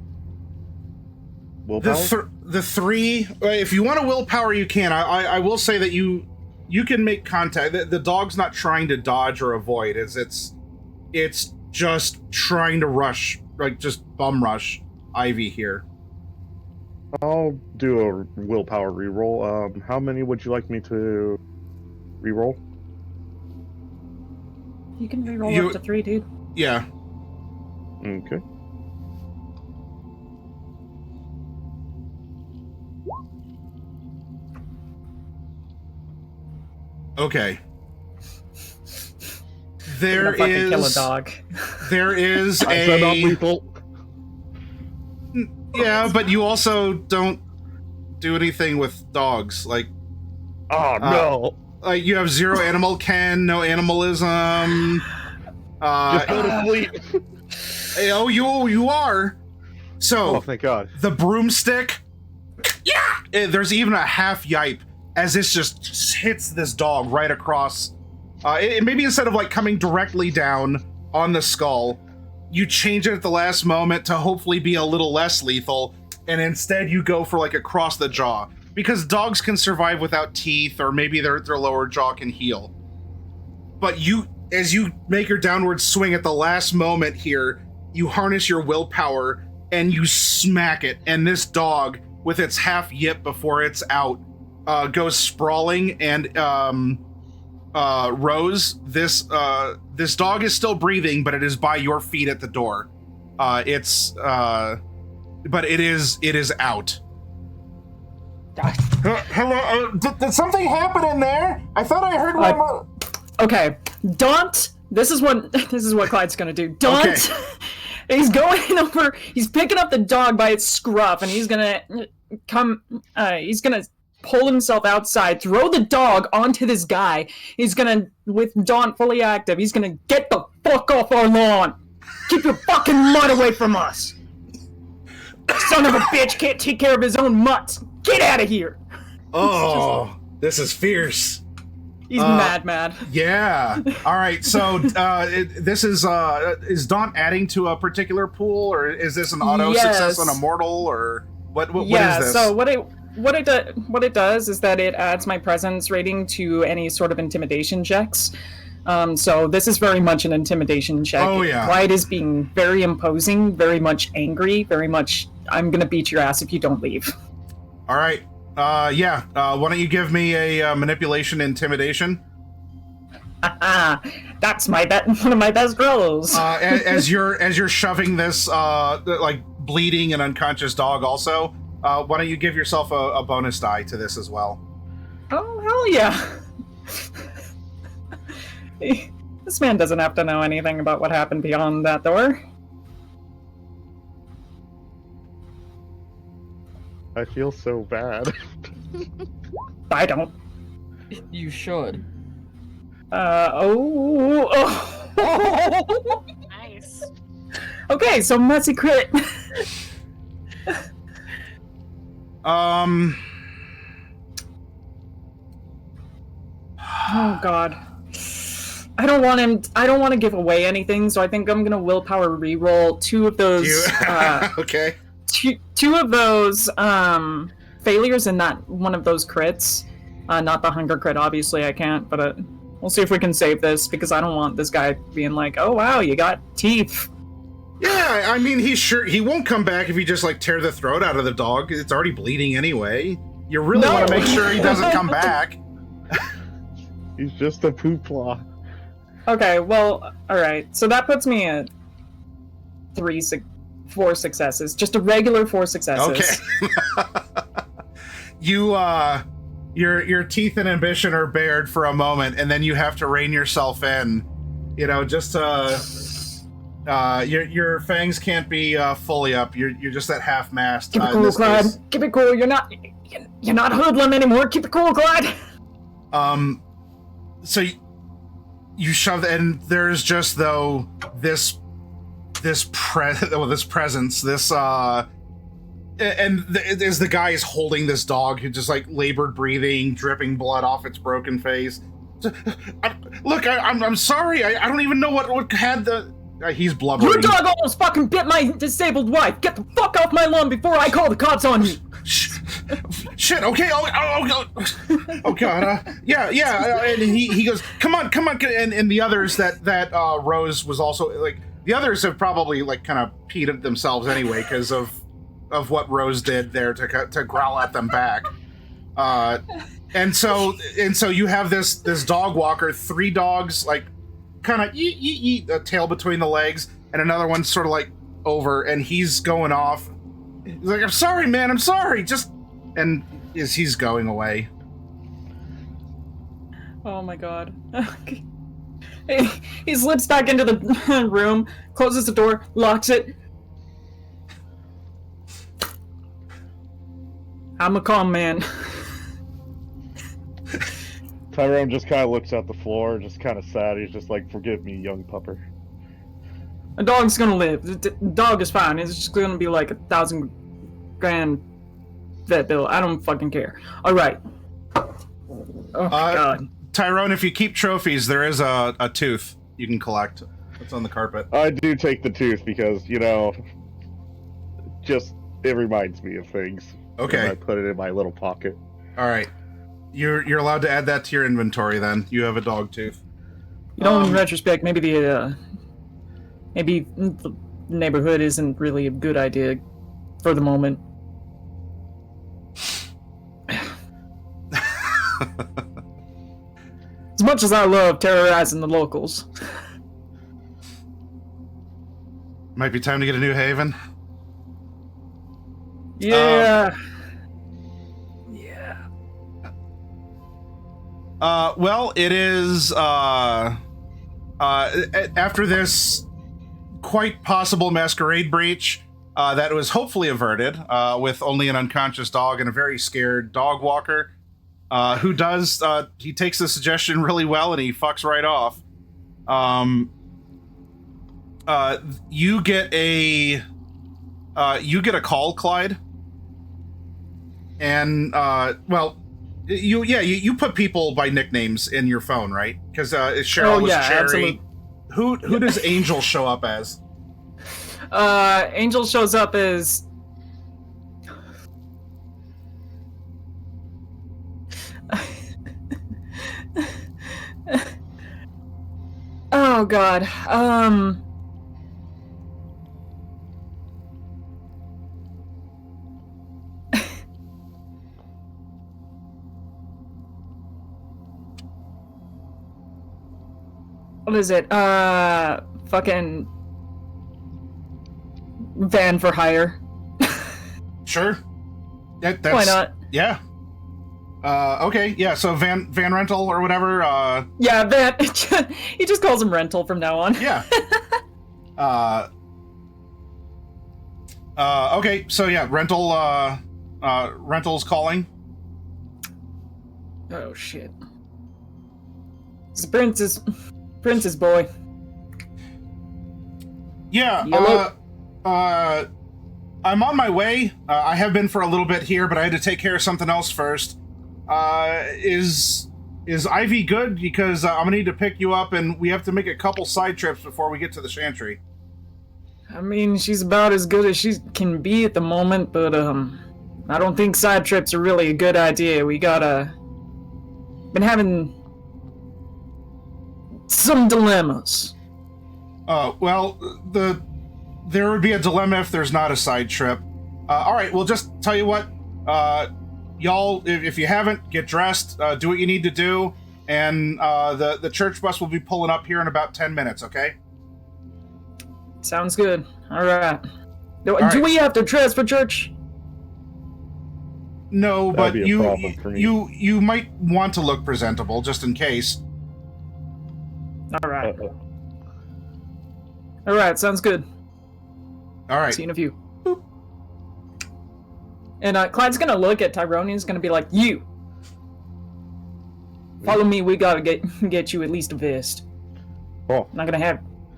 Willpower? The three. If you want a willpower, you can. I will say that you can make contact. The dog's not trying to dodge or avoid. It's just trying to rush, like just bum rush Ivy here. I'll do a willpower reroll. How many would you like me to reroll? You can reroll up to 3, dude. Yeah. Okay. I'm Okay. gonna fucking kill a dog. There is I said not lethal. Yeah, but you also don't do anything with dogs. Like, Oh no! like you have 0 animal ken, no animalism. Just go to sleep. Oh, you are. So Oh, thank God. the broomstick. Yeah. There's even a half yipe as this just hits this dog right across. Maybe instead of like coming directly down on the skull, you change it at the last moment to hopefully be a little less lethal, and instead you go for like across the jaw. Because dogs can survive without teeth, or maybe their lower jaw can heal. But as you make your downward swing at the last moment here, you harness your willpower and you smack it, and this dog, with its half yip before it's out, goes sprawling, and Rose, this dog is still breathing, but it is by your feet at the door. But it is out. Hello, did something happen in there? I thought I heard one. Okay, Daunt. This is what Clyde's gonna do. Daunt. Okay. He's going over. He's picking up the dog by its scruff, and he's gonna come. He's gonna pull himself outside, throw the dog onto this guy. He's gonna, with Daunt fully active, he's gonna get the fuck off our lawn. Keep your fucking mud away from us. Son of a bitch can't take care of his own mutts. Get out of here. Oh, this is fierce. He's mad. Yeah. All right. So this is Daunt adding to a particular pool, or is this an auto success on a mortal, or what is this? So what it does is that it adds my presence rating to any sort of intimidation checks. So this is very much an intimidation check. Oh yeah. Wyatt is being very imposing, very much angry, very much I'm gonna beat your ass if you don't leave. All right. Yeah. Why don't you give me a manipulation intimidation? That's one of my best rolls. As you're shoving this like bleeding and unconscious dog, also, why don't you give yourself a bonus die to this as well? Oh hell yeah! This man doesn't have to know anything about what happened beyond that door. I feel so bad. I don't. You should. Oh. Nice. Okay, so messy crit. Oh god. I don't want to give away anything, so I think I'm gonna willpower reroll two of those. Okay. Two of those failures and not one of those crits. Not the hunger crit, obviously I can't, but we'll see if we can save this, because I don't want this guy being like, oh wow, you got teeth. Yeah, I mean, he won't come back if you just like tear the throat out of the dog. It's already bleeding anyway. You really want to make sure he doesn't come back. He's just a poopla. Okay, well, alright. So that puts me at 4 successes. Just a regular 4 successes. Okay. Your teeth and ambition are bared for a moment, and then you have to rein yourself in. You know, just your fangs can't be fully up. You're just at half mast. Keep it cool, Clyde. Keep it cool. You're not hoodlum anymore. Keep it cool, Clyde. So you shove, and there's just this presence, as the guy is holding this dog who just like labored breathing, dripping blood off its broken face. Look, I'm sorry. I don't even know what had the. He's blubbering. Your dog almost fucking bit my disabled wife. Get the fuck off my lawn before I call the cops on you. Shit. Okay. Oh God. Yeah. And he goes, come on. And the others that Rose was also like. The others have probably like kind of peed at themselves anyway because of what Rose did there to growl at them back. And so you have this dog walker, 3 dogs like kind of eat a tail between the legs, and another one sort of like over, and he's going off. He's like, I'm sorry, man, I'm sorry. And as he's going away. Oh my god. He slips back into the room, closes the door, locks it. I'm a calm man. Tyrone just kind of looks at the floor, just kind of sad. He's just like, forgive me, young pupper. A dog's gonna live. The dog is fine. It's just gonna be like $1,000 grand vet bill. I don't fucking care. Alright. Oh my god. Tyrone, if you keep trophies, there is a tooth you can collect. It's on the carpet. I do take the tooth because, just it reminds me of things. Okay. I put it in my little pocket. All right. You're allowed to add that to your inventory then. You have a dog tooth. In retrospect, maybe the neighborhood isn't really a good idea for the moment. As much as I love terrorizing the locals. Might be time to get a new haven. Yeah. Well, it is after this quite possible masquerade breach that was hopefully averted with only an unconscious dog and a very scared dog walker who does he takes the suggestion really well and he fucks right off. You get a you get a call, Clyde. And, well, you put people by nicknames in your phone, right? Because Cheryl was Cherry. Absolutely. Who does Angel show up as? Angel shows up as... Oh, God. What is it? Fucking van for hire. Sure. That's, Why not? Yeah. Okay, yeah, so van rental or whatever, Yeah, van. He just calls him rental from now on. yeah. Okay, so yeah, rental's calling. Oh, shit. It's Prince's boy. Yeah, Yellow. I'm on my way. I have been for a little bit here, but I had to take care of something else first. Is Ivy good? Because I'm gonna need to pick you up, and we have to make a couple side trips before we get to the Chantry. I mean, she's about as good as she can be at the moment, but I don't think side trips are really a good idea. We been having some dilemmas. Well, there would be a dilemma if there's not a side trip. All right, well, just tell you what, y'all, if you haven't, get dressed, do what you need to do, and the church bus will be pulling up here in about 10 minutes, okay? Sounds good. All right. Do right. we have to dress for church? No, but That'd be a problem for me. you might want to look presentable just in case. All right. All right, sounds good. All right. See you in a few. Boop. And Clyde's gonna look at Tyrone and he's gonna be like, "You follow me. We gotta get you at least a vest. Oh,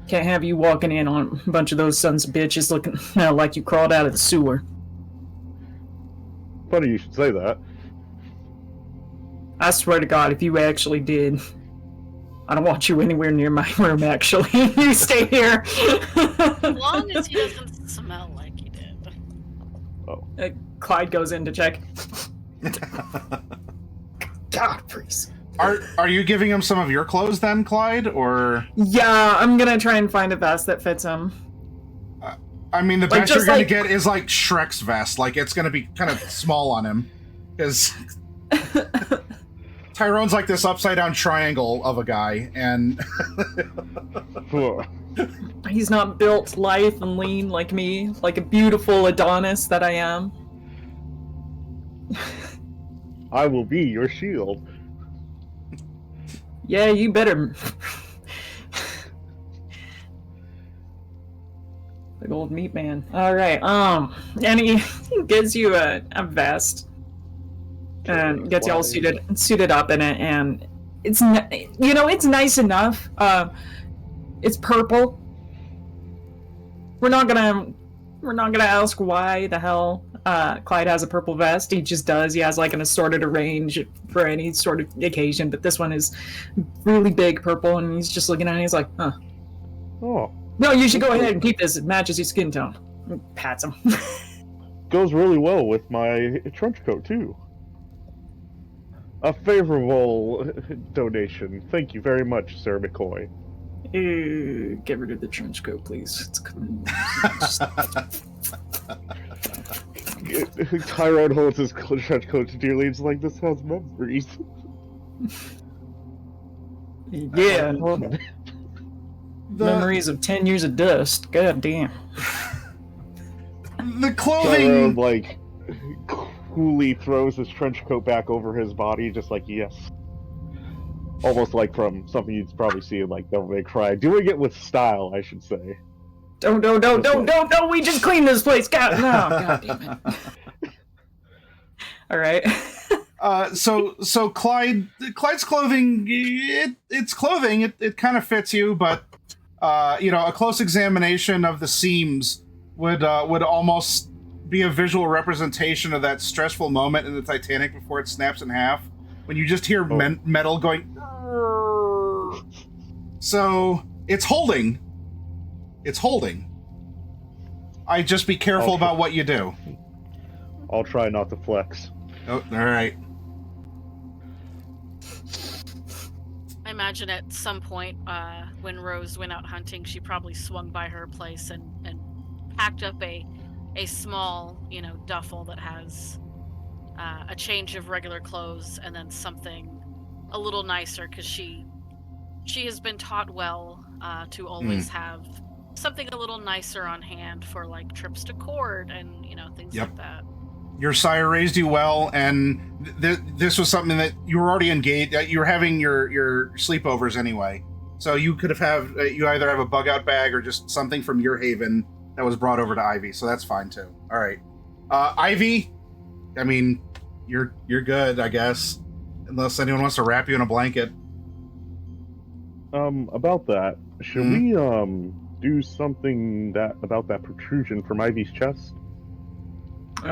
Can't have you walking in on a bunch of those sons of bitches looking like you crawled out of the sewer." funny you should say that. I swear to God, if you actually did, I don't want you anywhere near my room, actually. You stay here. As long as he doesn't smell like he did. Oh. Clyde goes in to check. God, please. Are you giving him some of your clothes then, Clyde, or? Yeah, I'm gonna try and find a vest that fits him. I mean, the best you're gonna get is like Shrek's vest. Like, it's gonna be kind of small on him, because Tyrone's like this upside down triangle of a guy, and he's not built lithe and lean like me, like a beautiful Adonis that I am. I will be your shield. Yeah, you better. Big old meat man. All right. And he gives you a vest and gets you all suited up in it, and it's it's nice enough. It's purple. We're not gonna ask why the hell Clyde has a purple vest. He just does. He has like an assorted range for any sort of occasion, but this one is really big purple, and he's just looking at it and he's like, huh. Oh. No, you should go ahead and keep this. It matches your skin tone. Pats him. Goes really well with my trench coat, too. A favorable donation. Thank you very much, Sir McCoy. Get rid of the trench coat, please. Tyrone holds his trench coat dearly. It's like, this has memories. Yeah. Memories of 10 years of dust. God damn. The clothing... Tyrone, like, coolly throws his trench coat back over his body, just like, yes. Almost like from something you'd probably see in, like, Devil May Cry. Doing it with style, I should say. Don't, we just cleaned this place. God, no, God damn it. Alright. So Clyde's clothing, it's clothing, it kind of fits you, but, a close examination of the seams would almost be a visual representation of that stressful moment in the Titanic before it snaps in half, when you just hear metal going. So it's holding. It's holding. I just be careful about what you do. I'll try not to flex. Oh, all right. I imagine at some point when Rose went out hunting, she probably swung by her place and packed up a small, duffel that has a change of regular clothes and then something a little nicer, because she has been taught well to always have something a little nicer on hand for like trips to court and things like that. Your sire raised you well, and this was something that you were already engaged. You were having your sleepovers anyway, so you could you either have a bug out bag or just something from your haven that was brought over to Ivy, so that's fine too. All right, Ivy. I mean, you're good, I guess, unless anyone wants to wrap you in a blanket. About that, should we do something about that protrusion from Ivy's chest? It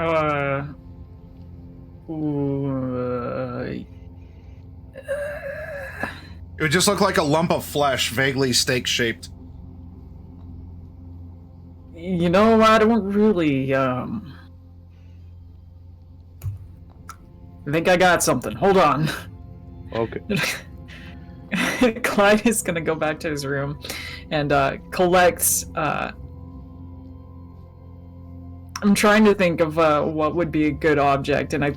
would just look like a lump of flesh, vaguely steak-shaped. I don't really, I think I got something. Hold on. Okay. Clyde is gonna go back to his room and collects, I'm trying to think of what would be a good object, and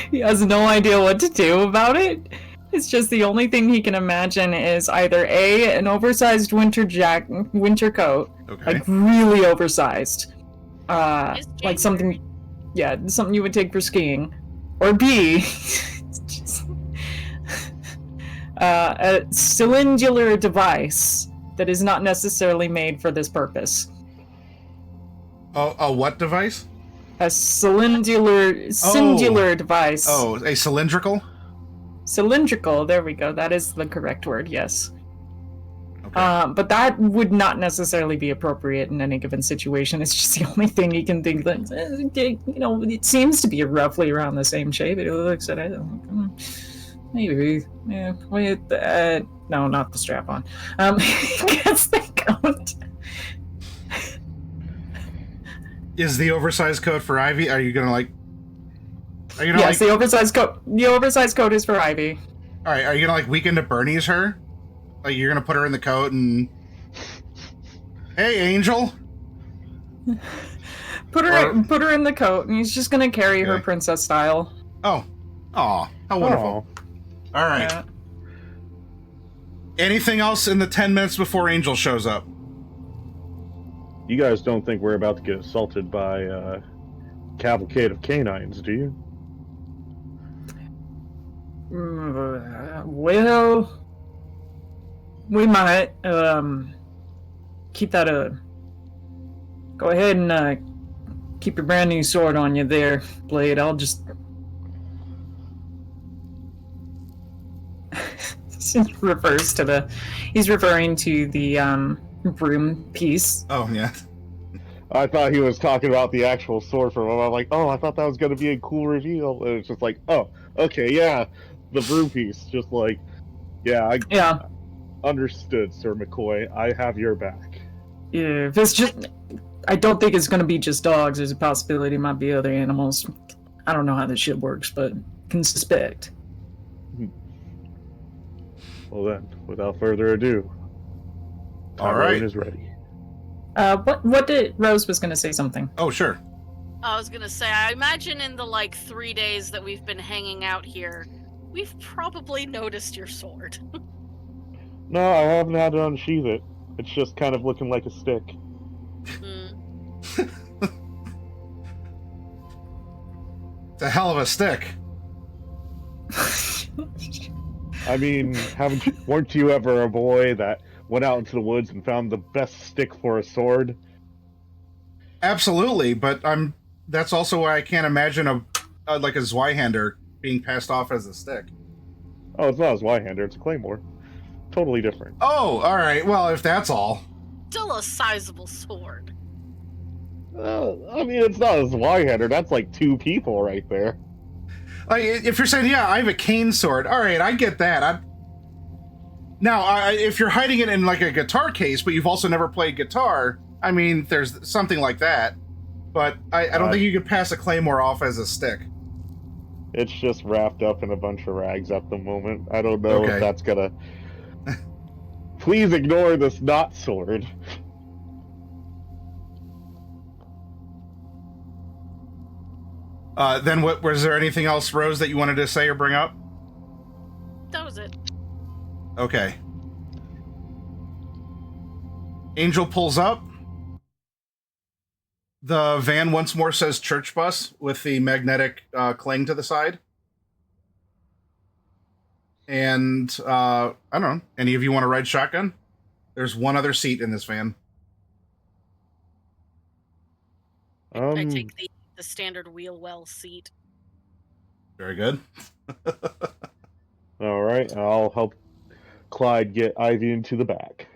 he has no idea what to do about it. It's just the only thing he can imagine is either an oversized winter coat, like really oversized, like something you would take for skiing, or B, a cylindular device that is not necessarily made for this purpose. A what device? A singular device. Oh, a cylindrical? Cylindrical, there we go. That is the correct word, yes. Okay. But that would not necessarily be appropriate in any given situation. It's just the only thing you can think that, it seems to be roughly around the same shape. It looks at it, maybe. Yeah, wait, no, not the strap-on. Gets the coat. Is the oversized coat for Ivy? Are you gonna yes, the oversized coat. The oversized coat is for Ivy. All right, are you gonna weekend at Bernie's her? Like, you're gonna put her in the coat and, hey, Angel. Put her in the coat, and he's just gonna carry her princess style. Oh, how wonderful! All right. Yeah. Anything else in the 10 minutes before Angel shows up? You guys don't think we're about to get assaulted by a cavalcade of canines, do you? Well, we might. Keep that. Go ahead and keep your brand new sword on you there, Blade. I'll just. He's referring to the broom piece. Oh, yeah. I thought he was talking about the actual sword for a moment. I'm like, I thought that was going to be a cool reveal. And it's just like, okay, yeah, the broom piece. Just like, I understood, Sir McCoy. I have your back. Yeah, if it's just... I don't think it's going to be just dogs. There's a possibility it might be other animals. I don't know how this shit works, but can suspect. Well then, without further ado, Tyrone is ready. What did Rose was gonna say something? Oh, sure. I was gonna say, I imagine in the 3 days that we've been hanging out here, we've probably noticed your sword. No, I haven't had to unsheath it. It's just kind of looking like a stick. It's a hell of a stick. I mean, weren't you ever a boy that went out into the woods and found the best stick for a sword? Absolutely, but that's also why I can't imagine a Zweihander being passed off as a stick. Oh, it's not a Zweihander, it's a claymore. totally different. Oh, all right. Well, if that's all. Still a sizable sword. I mean, it's not a Zweihander. That's like 2 people right there. Like, if you're saying, yeah, I have a cane sword. All right, I get that. Now, if you're hiding it in like a guitar case, but you've also never played guitar, I mean, there's something like that. But I don't think you could pass a claymore off as a stick. It's just wrapped up in a bunch of rags at the moment. I don't know if that's gonna... Please ignore this not sword. Then was there anything else, Rose, that you wanted to say or bring up? That was it. Okay. Angel pulls up. The van once more says church bus with the magnetic cling to the side. And, I don't know, any of you want to ride shotgun? There's one other seat in this van. I take the standard wheel well seat. Very good. All right, I'll help Clyde get Ivy into the back.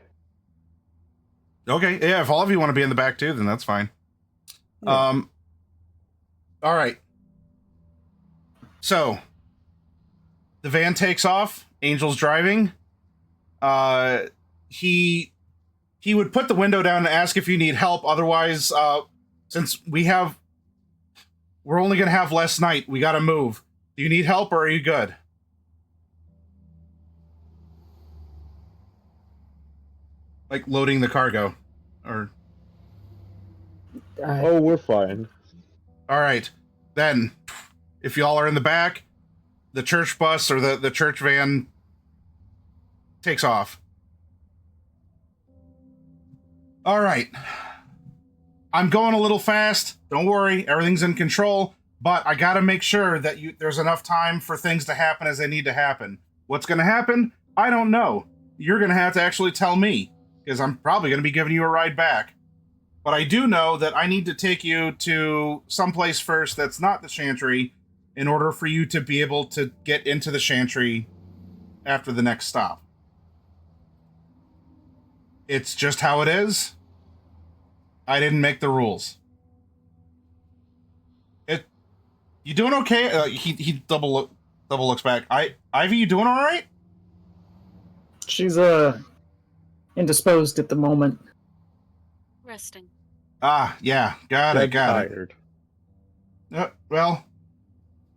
Okay, yeah, if all of you want to be in the back too, then that's fine. Yeah. All right. So, the van takes off. Angel's driving. He would put the window down and ask if you need help. Otherwise, since we're only going to have less night, we got to move. Do you need help or are you good? Like loading the cargo, or... Oh, we're fine. All right. Then, if y'all are in the back, the church bus or the church van takes off. All right. I'm going a little fast. Don't worry. Everything's in control. But I got to make sure that there's enough time for things to happen as they need to happen. What's going to happen? I don't know. You're going to have to actually tell me, because I'm probably going to be giving you a ride back. But I do know that I need to take you to someplace first that's not the Chantry in order for you to be able to get into the Chantry after the next stop. It's just how it is. I didn't make the rules. You doing okay? He double looks back. Ivy, you doing all right? She's indisposed at the moment. Resting. Ah, yeah, got it. Tired. Well,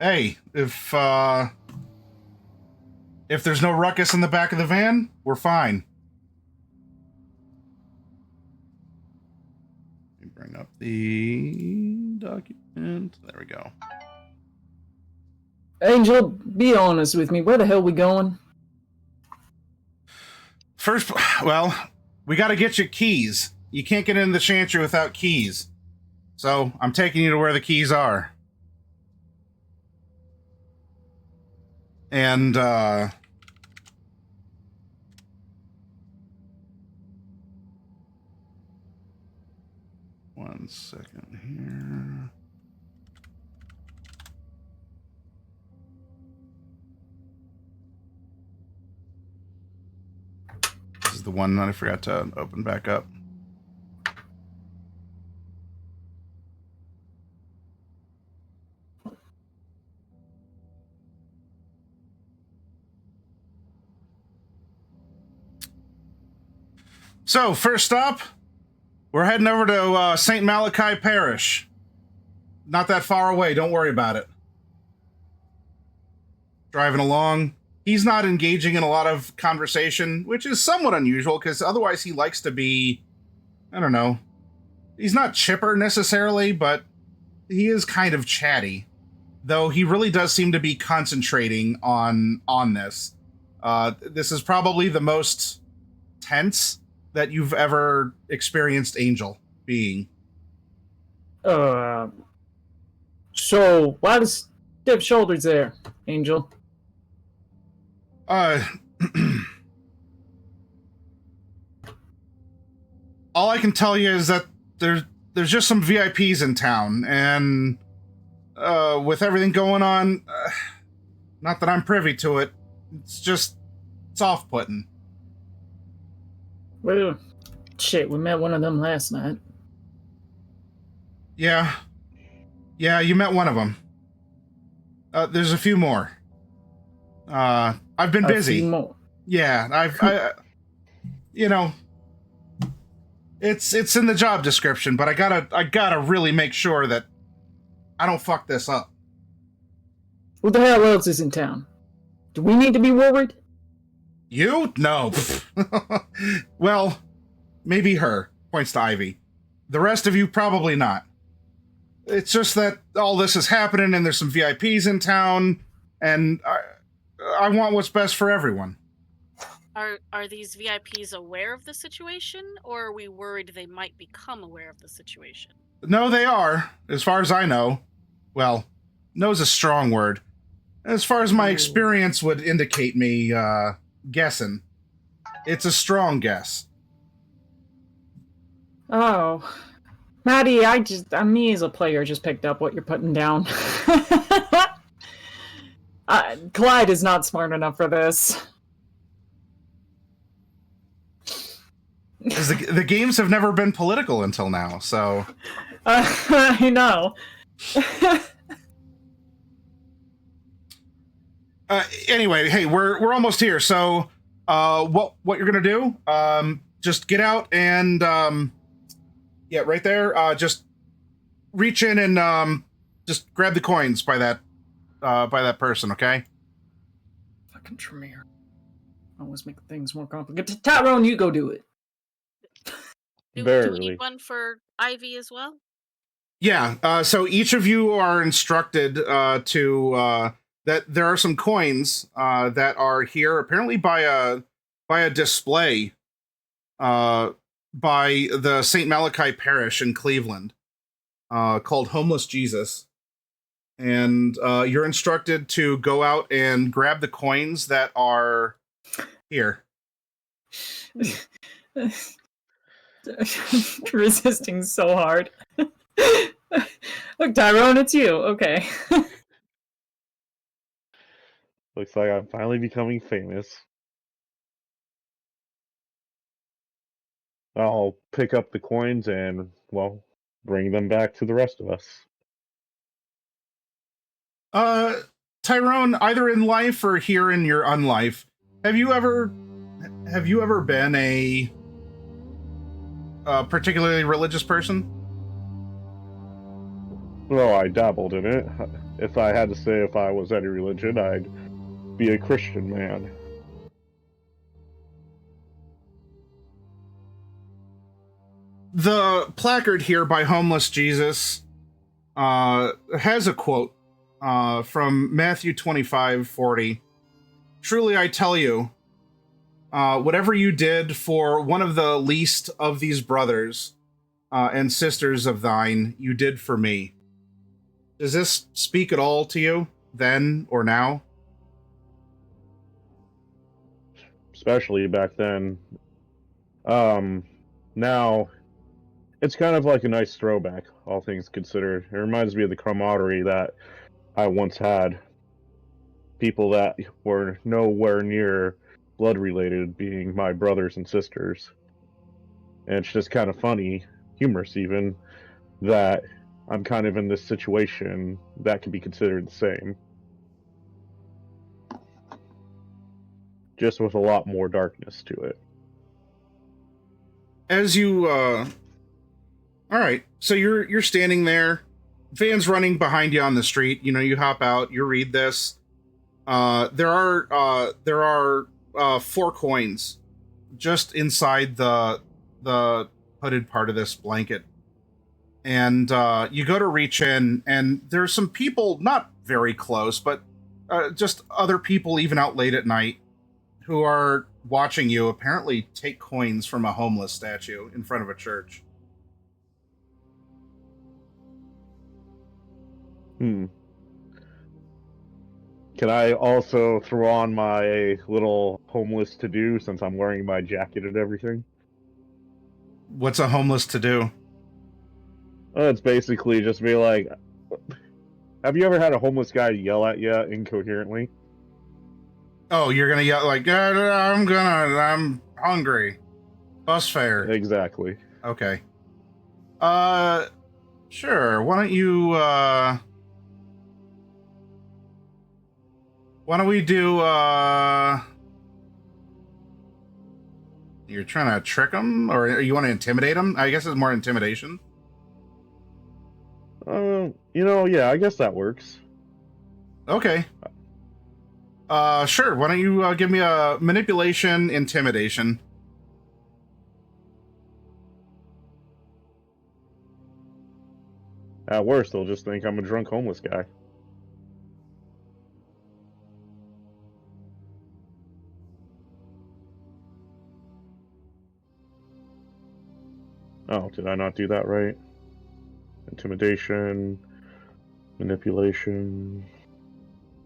hey, if there's no ruckus in the back of the van, we're fine. Let me bring up the document. There we go. Angel, be honest with me. Where the hell we going? First, well, we got to get you keys. You can't get into the Chantry without keys. So, I'm taking you to where the keys are. And, 1 second here. This is the one that I forgot to open back up. So, first stop, we're heading over to St. Malachi Parish. Not that far away, don't worry about it. Driving along. He's not engaging in a lot of conversation, which is somewhat unusual, because otherwise he likes to be, I don't know, he's not chipper necessarily, but he is kind of chatty. Though he really does seem to be concentrating on this. This is probably the most tense that you've ever experienced Angel being. So why does stiff shoulders there, Angel? All I can tell you is that there's just some VIPs in town, and with everything going on, not that I'm privy to it, it's off-putting. Well, shit, we met one of them last night. Yeah. Yeah, you met one of them. There's a few more. I've been busy. A few more. Yeah, you know, it's in the job description, but I gotta really make sure that I don't fuck this up. Who the hell else is in town? Do we need to be worried? You? No. Well, maybe her. Points to Ivy. The rest of you, probably not. It's just that all this is happening and there's some VIPs in town, and I want what's best for everyone. Are these VIPs aware of the situation, or are we worried they might become aware of the situation? No, they are, as far as I know. Well, know's a strong word. As far as my experience would indicate me guessing. It's a strong guess. Oh. Maddie, me as a player just picked up what you're putting down. Clyde is not smart enough for this. Because the games have never been political until now, so... I know. Anyway, hey, we're almost here. So, what you're gonna do? Just get out and yeah, right there. Just reach in and just grab the coins by that person. Okay. Fucking Tremere. Always make things more complicated. Tyrone, you go do it. Do we Barely. need one for Ivy as well? Yeah. So each of you are instructed to that there are some coins that are here apparently by a display by the St. Malachi Parish in Cleveland called Homeless Jesus. And you're instructed to go out and grab the coins that are here. Resisting so hard. Look, Tyrone, it's you. Okay. Looks like I'm finally becoming famous. I'll pick up the coins and, well, bring them back to the rest of us. Tyrone, either in life or here in your unlife, have you ever been a particularly religious person? Well, I dabbled in it. If I had to say if I was any religion, I'd be a Christian man. The placard here by Homeless Jesus has a quote from Matthew 25:40. Truly I tell you, whatever you did for one of the least of these brothers and sisters of thine, you did for me. Does this speak at all to you, then or now? Especially back then. Now, it's kind of like a nice throwback, all things considered. It reminds me of the camaraderie that I once had. People that were nowhere near blood related being my brothers and sisters. And it's just kind of funny, humorous even, that I'm kind of in this situation that can be considered the same. Just with a lot more darkness to it. As you all right, so you're standing there, van's running behind you on the street. You know, you hop out, you read this. There are 4 coins just inside the hooded part of this blanket. And you go to reach in, and there's some people, not very close, but just other people even out late at night who are watching you apparently take coins from a homeless statue in front of a church. Can I also throw on my little homeless to-do since I'm wearing my jacket and everything? What's a homeless to do? It's basically just be like, have you ever had a homeless guy yell at you incoherently? Oh, you're gonna yell like, I'm hungry. Bus fare. Exactly. Okay. Sure. Why don't we do, you're trying to trick them, or you want to intimidate them? I guess it's more intimidation. Yeah, I guess that works. Okay. Sure. Why don't you give me a manipulation, intimidation? At worst, they'll just think I'm a drunk homeless guy. Oh, did I not do that right? Intimidation, manipulation.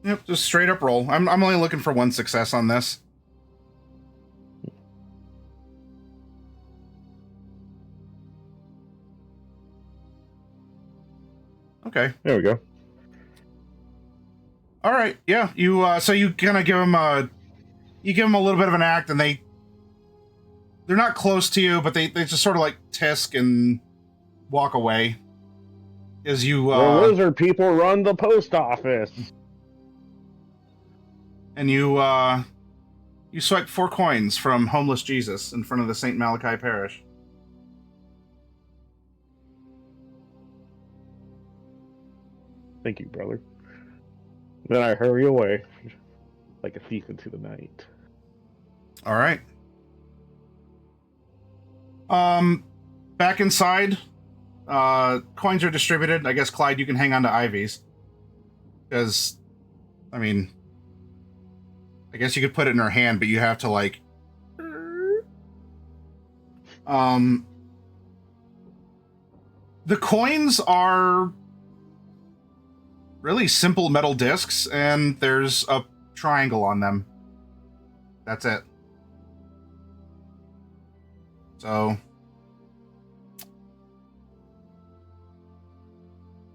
Yep, just straight up roll. I'm only looking for one success on this. Okay. There we go. All right. Yeah. You so you kind of give them a little bit of an act, and they're not close to you, but they just sort of like tisk and walk away. As you the lizard people run the post office. And you swipe 4 coins from homeless Jesus in front of the St. Malachi Parish. Thank you, brother. Then I hurry away like a thief into the night. All right. Back inside, coins are distributed. I guess, Clyde, you can hang on to Ivy's. Because, I mean, I guess you could put it in her hand, but you have to, like... The coins are really simple metal discs, and there's a triangle on them. That's it. So...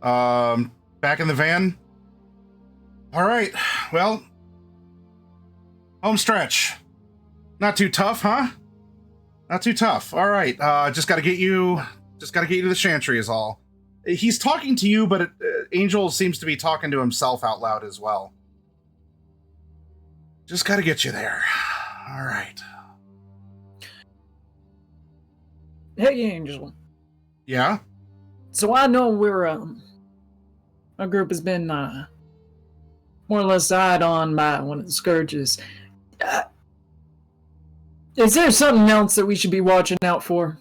back in the van. All right, well... home stretch. Not too tough, huh? Not too tough. All right, just gotta get you to the Chantry is all. He's talking to you, but Angel seems to be talking to himself out loud as well. Just gotta get you there. All right. Hey, Angel. Yeah? So I know our group has been more or less eyed on by one of the scourges. Is there something else that we should be watching out for?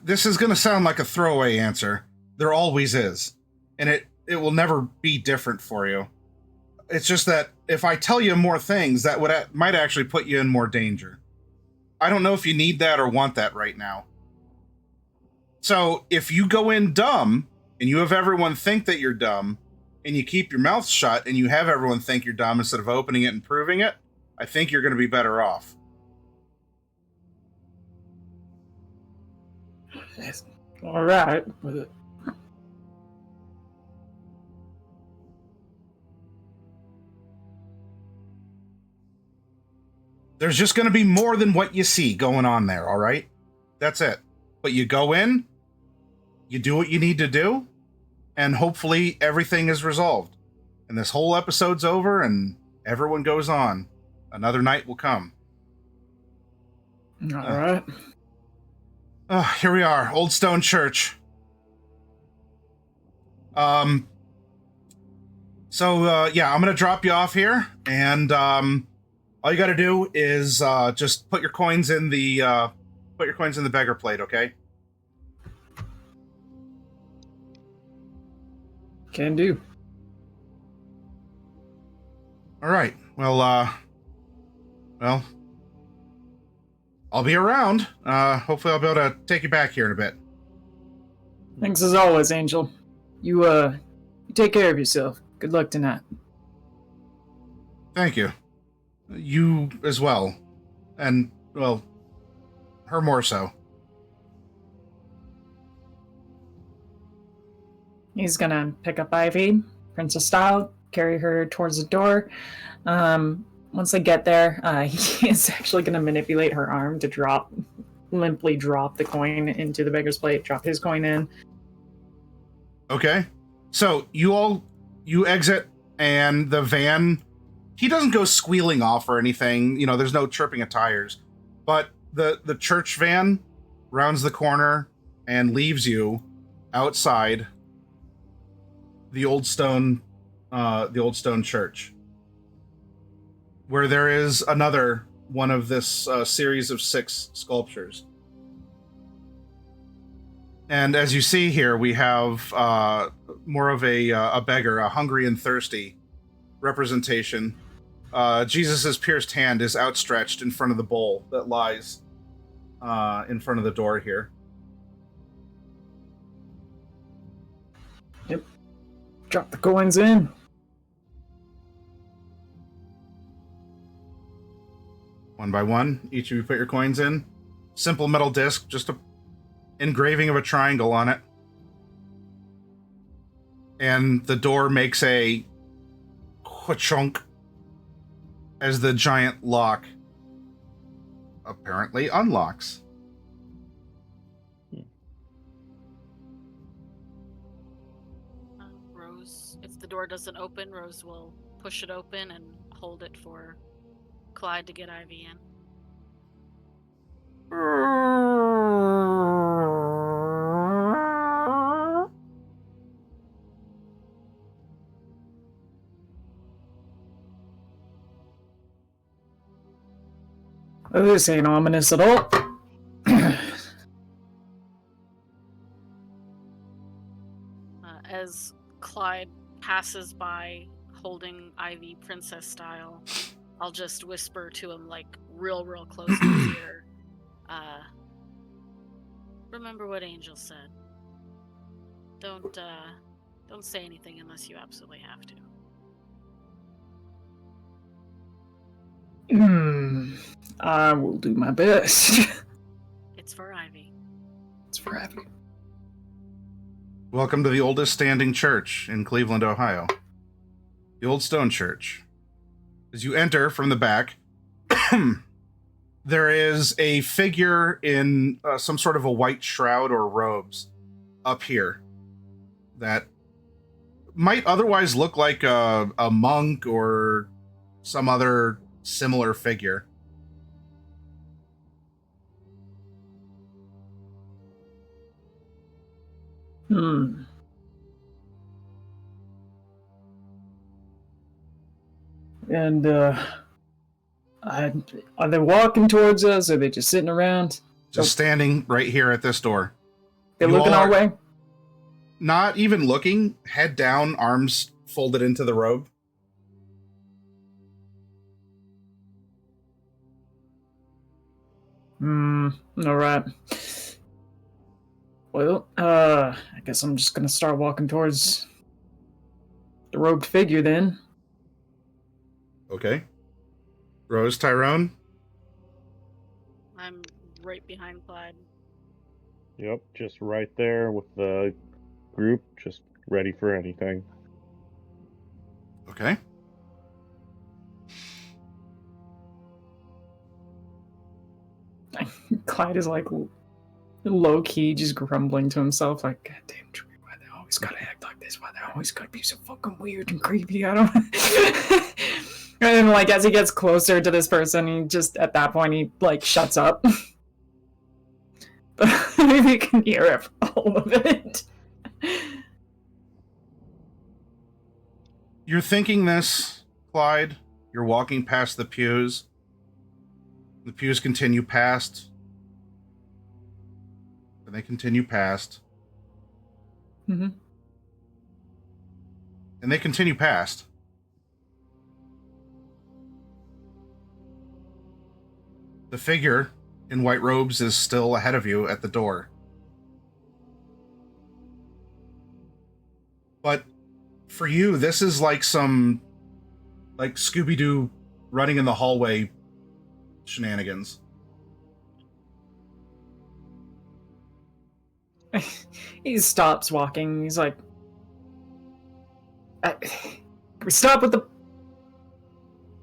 This is going to sound like a throwaway answer. There always is. And it will never be different for you. It's just that if I tell you more things, that might actually put you in more danger. I don't know if you need that or want that right now. So if you go in dumb, and you have everyone think that you're dumb, and you keep your mouth shut, and you have everyone think you're dumb instead of opening it and proving it, I think you're going to be better off. Yes. All right with it. There's just going to be more than what you see going on there, all right? That's it. But you go in, you do what you need to do, and hopefully everything is resolved. And this whole episode's over, and everyone goes on. Another night will come. All right. Here we are, Old Stone Church. Yeah, I'm gonna drop you off here, and all you gotta do is just put your coins in the beggar plate, okay? Can do. All right. Well, I'll be around. Hopefully I'll be able to take you back here in a bit. Thanks as always, Angel. You take care of yourself. Good luck tonight. Thank you. You as well. And, well, her more so. He's gonna pick up Ivy, princess style, carry her towards the door. Once they get there, he is actually gonna manipulate her arm to limply drop the coin into the beggar's plate, drop his coin in. Okay. So you exit, and the van, he doesn't go squealing off or anything. You know, there's no chirping of tires. But the church van rounds the corner and leaves you outside the old stone church, where there is another one of this series of 6 sculptures. And as you see here, we have more of a beggar, a hungry and thirsty representation. Jesus' pierced hand is outstretched in front of the bowl that lies in front of the door here. Yep. Drop the coins in. One by one, each of you put your coins in. Simple metal disc, just a engraving of a triangle on it. And the door makes a chunk as the giant lock apparently unlocks. Rose, if the door doesn't open, Rose will push it open and hold it for Clyde to get Ivy in. This ain't ominous at all. As Clyde passes by holding Ivy princess style, I'll just whisper to him, like, real close to his ear. Remember what Angel said. Don't say anything unless you absolutely have to. I will do my best. It's for Ivy. It's for Ivy. Welcome to the oldest standing church in Cleveland, Ohio. The Old Stone Church. As you enter from the back, there is a figure in some sort of a white shroud or robes up here that might otherwise look like a monk or some other similar figure. And are they walking towards us? Or are they just sitting around? Just standing right here at this door. They're You looking all our are- way? Not even looking, head down, arms folded into the robe. Alright. Well, I guess I'm just gonna start walking towards the robed figure then. Okay. Rose, Tyrone. I'm right behind Clyde. Yep, just right there with the group, just ready for anything. Okay. Clyde is like low key, just grumbling to himself, like, "God damn, Tree, why they always gotta act like this? Why they always gotta be so fucking weird and creepy? I don't." And then, like, as he gets closer to this person, he just at that point he like shuts up. But maybe you can hear all of it. You're thinking this, Clyde. You're walking past the pews. The pews continue past. And they continue past. Mm-hmm. And they continue past. The figure in white robes is still ahead of you at the door. But for you, this is like some Scooby-Doo running in the hallway shenanigans. He stops walking. He's like, We start with the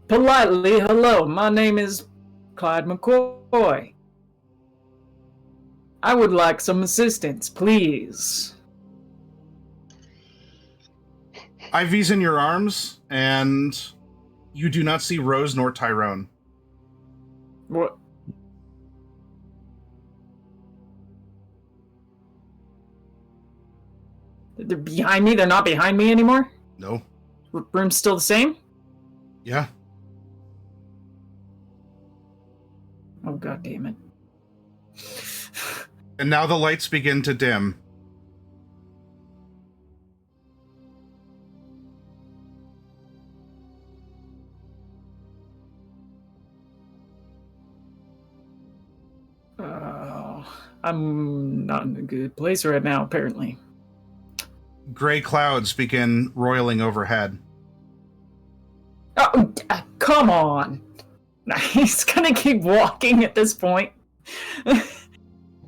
politely. Hello, my name is Clyde McCoy. I would like some assistance, please. IV's in your arms, and you do not see Rose nor Tyrone. What? They're behind me? They're not behind me anymore? No. Room's still the same? Yeah. Oh, god damn it. And now the lights begin to dim. I'm not in a good place right now, apparently. Gray clouds begin roiling overhead. Oh, come on! He's gonna keep walking at this point.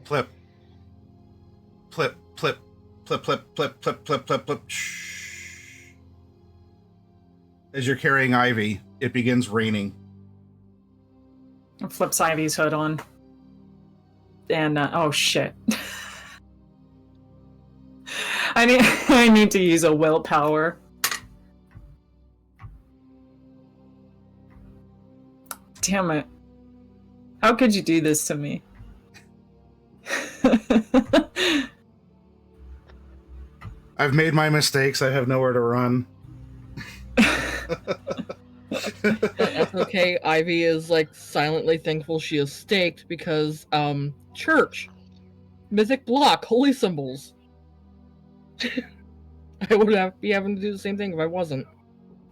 Plip. Plip, plip, plip, plip, plip, plip, plip, plip, plip. Shh. As you're carrying Ivy, it begins raining. Flips Ivy's hood on. And, oh shit. I need to use a willpower. Damn it. How could you do this to me? I've made my mistakes. I have nowhere to run. That's okay. Ivy is like silently thankful she is staked because church, mythic block, holy symbols. I would be having to do the same thing if I wasn't.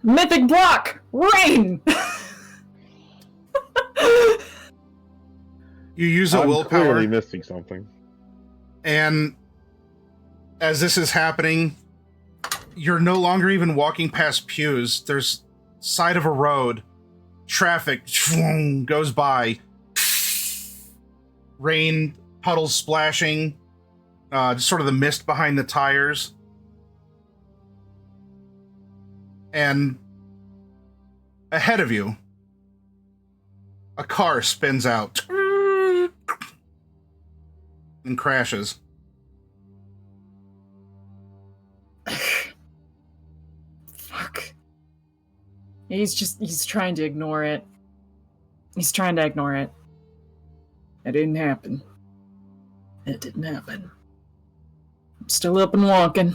Mythic block, rain. You use a I'm willpower, clearly missing something. and as this is happening, you're no longer even walking past pews. There's side of a road, traffic goes by, rain puddles splashing, just sort of the mist behind the tires, and ahead of you, a car spins out and crashes. Fuck. He's trying to ignore it. He's trying to ignore it. It didn't happen. It didn't happen. I'm still up and walking.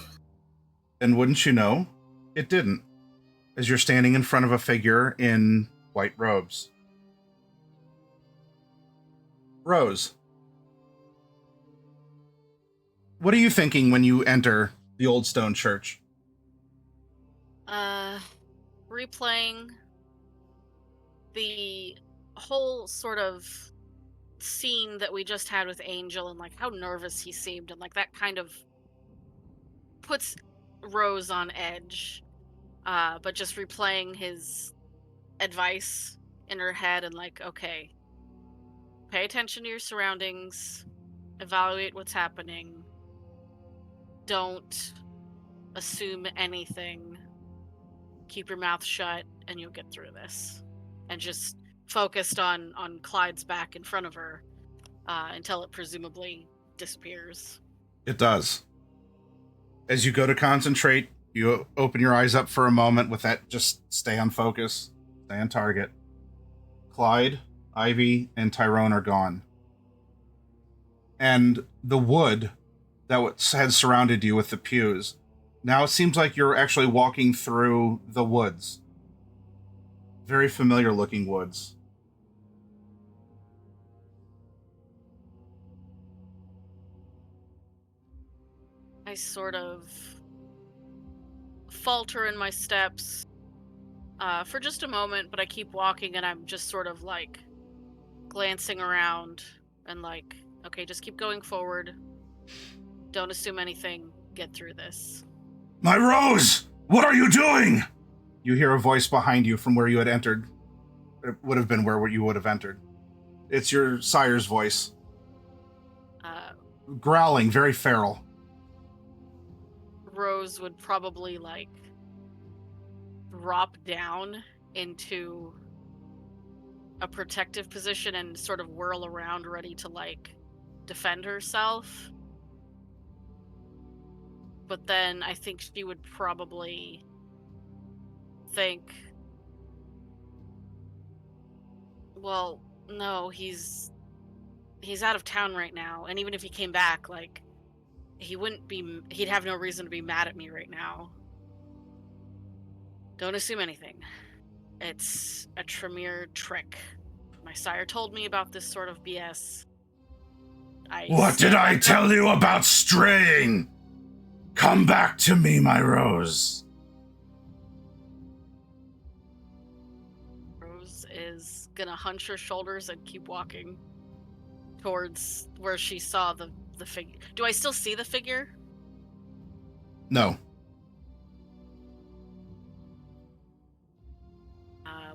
And wouldn't you know, it didn't, as you're standing in front of a figure in white robes. Rose, what are you thinking when you enter the Old Stone Church? Replaying the whole sort of scene that we just had with Angel and like how nervous he seemed, and like that kind of puts Rose on edge. But just replaying his advice in her head and like, okay, pay attention to your surroundings, evaluate what's happening, don't assume anything, keep your mouth shut, and you'll get through this. And just focused on Clyde's back in front of her until it presumably disappears. It does. As you go to concentrate, you open your eyes up for a moment with that, just stay on focus, stay on target. Clyde, Ivy, and Tyrone are gone. And the wood that had surrounded you with the pews, now it seems like you're actually walking through the woods. Very familiar looking woods. I sort of falter in my steps for just a moment, but I keep walking and I'm just sort of like glancing around and like, okay, just keep going forward. Don't assume anything. Get through this. My Rose! What are you doing? You hear a voice behind you from where you had entered. It would have been where you would have entered. It's your sire's voice. Growling, very feral. Rose would probably like drop down into a protective position and sort of whirl around, ready to, like, defend herself. But then I think she would probably think, well, no, he's out of town right now, and even if he came back, like, he'd have no reason to be mad at me right now. Don't assume anything. It's a Tremere trick. My sire told me about this sort of BS. What did I tell you about straying? Come back to me, my rose. Rose is gonna hunch her shoulders and keep walking towards where she saw the figure. Do I still see the figure? No.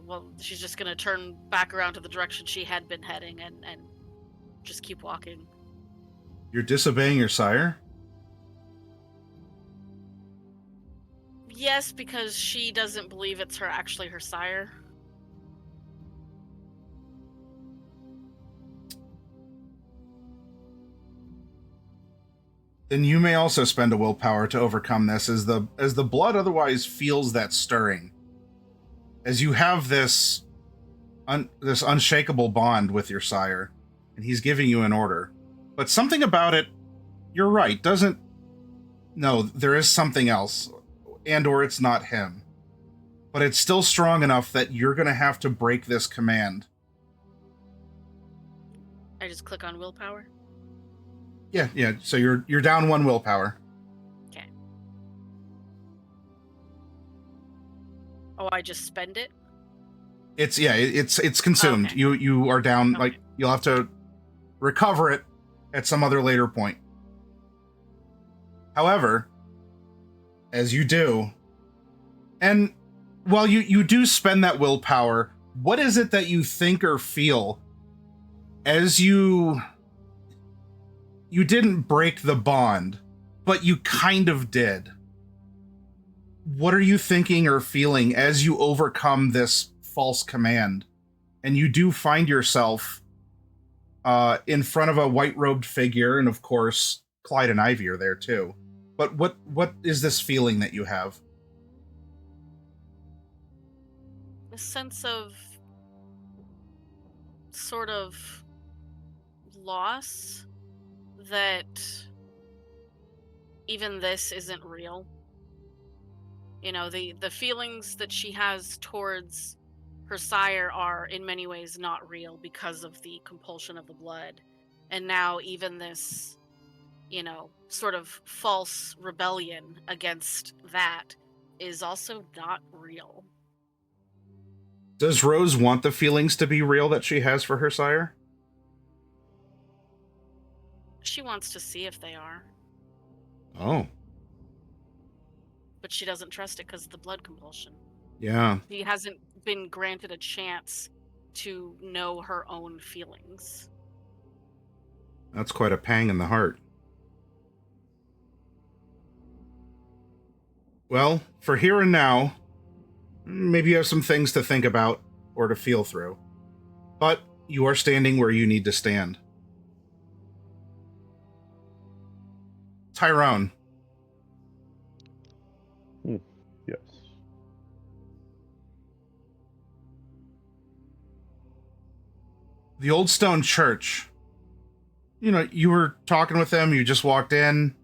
Well, she's just gonna turn back around to the direction she had been heading and just keep walking. You're disobeying your sire? Yes, because she doesn't believe it's actually her sire. Then you may also spend a willpower to overcome this, as the blood otherwise feels that stirring. As you have this unshakable bond with your sire, and he's giving you an order. But something about it, you're right, no, there is something else, or it's not him. But it's still strong enough that you're going to have to break this command. I just click on willpower? Yeah, so you're down 1 willpower. Okay. Oh, I just spend it? It's consumed. Okay. You are down, Okay. like, you'll have to recover it at some other later point. However, as you do, and while you do spend that willpower, what is it that you think or feel as you didn't break the bond, but you kind of did? What are you thinking or feeling as you overcome this false command, and you do find yourself in front of a white-robed figure, and of course Clyde and Ivy are there too? But what is this feeling that you have? A sense of sort of loss, that even this isn't real. You know, the feelings that she has towards her sire are in many ways not real because of the compulsion of the blood. And now even this, you know, sort of false rebellion against that is also not real. Does Rose want the feelings to be real that she has for her sire? She wants to see if they are. Oh. But she doesn't trust it because of the blood compulsion. Yeah. She hasn't been granted a chance to know her own feelings. That's quite a pang in the heart. Well, for here and now, maybe you have some things to think about or to feel through. But you are standing where you need to stand. Tyrone. Yes. The Old Stone Church. You know, you were talking with them, you just walked in.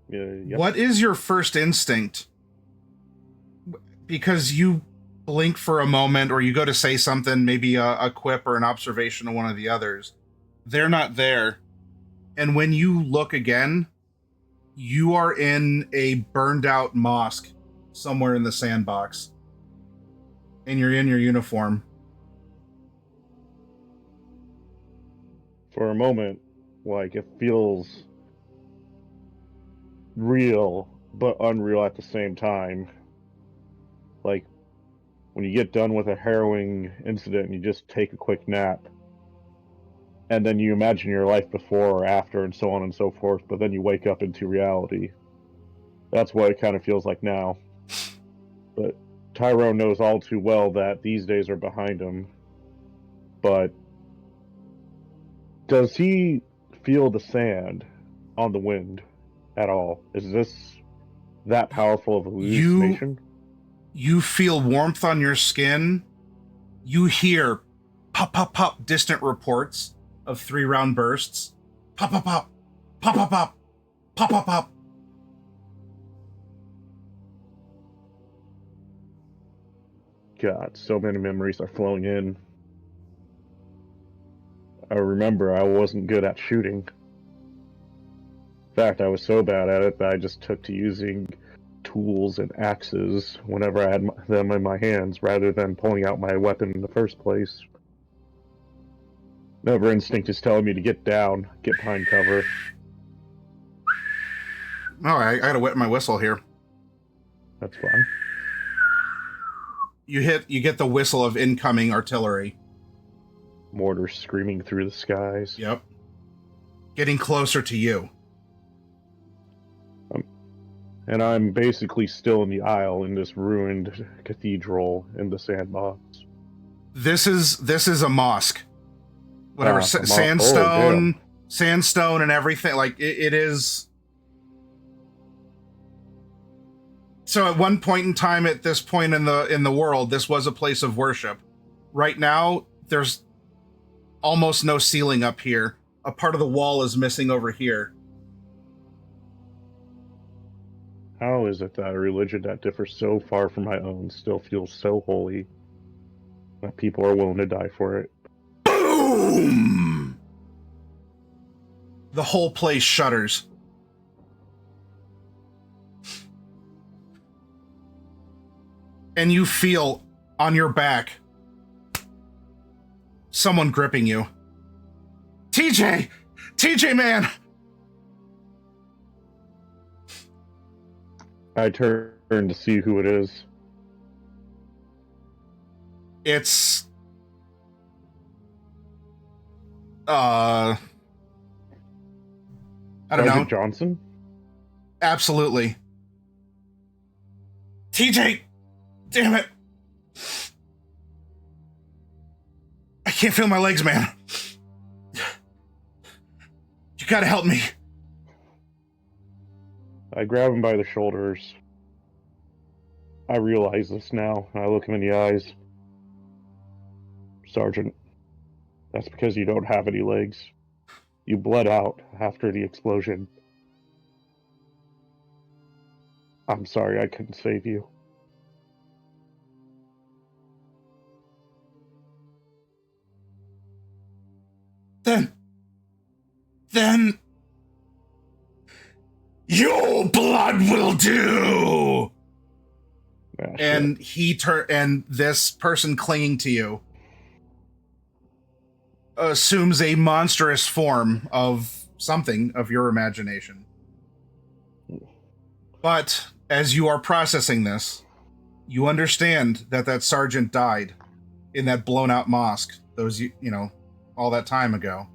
Yep. What is your first instinct? Because you blink for a moment, or you go to say something, maybe a quip or an observation of one of the others. They're not there. And when you look again, you are in a burned out mosque somewhere in the sandbox. And you're in your uniform. For a moment, like, it feels real, but unreal at the same time. Like, when you get done with a harrowing incident and you just take a quick nap, and then you imagine your life before or after, and so on and so forth, but then you wake up into reality. That's what it kind of feels like now. But Tyrone knows all too well that these days are behind him. But does he feel the sand on the wind at all? Is this that powerful of a hallucination? You feel warmth on your skin. You hear pop, pop, pop, distant reports of 3-round bursts. Pop, pop, pop, pop, pop, pop, pop, pop, pop. God, so many memories are flowing in. I remember I wasn't good at shooting. In fact, I was so bad at it that I just took to using tools and axes whenever I had them in my hands, rather than pulling out my weapon in the first place. Never instinct is telling me to get down, get behind cover. All right, I gotta wet my whistle here. That's fine. You get the whistle of incoming artillery. Mortars screaming through the skies. Yep. Getting closer to you. And I'm basically still in the aisle in this ruined cathedral in the sandbox. This is a mosque. Whatever, sandstone, sandstone and everything. Like, it is... So at one point in time, at this point in the world, this was a place of worship. Right now, there's almost no ceiling up here. A part of the wall is missing over here. How is it that a religion that differs so far from my own still feels so holy that people are willing to die for it? Boom! The whole place shudders. And you feel on your back someone gripping you. TJ! TJ, man! I turn to see who it is. It's... I don't know. Sergeant Johnson? Absolutely. TJ! Damn it! I can't feel my legs, man. You gotta help me. I grab him by the shoulders. I realize this now. I look him in the eyes. Sergeant, that's because you don't have any legs. You bled out after the explosion. I'm sorry I couldn't save you. Then your blood will do. And and this person clinging to you assumes a monstrous form of something of your imagination. But as you are processing this, you understand that sergeant died in that blown out mosque, all that time ago.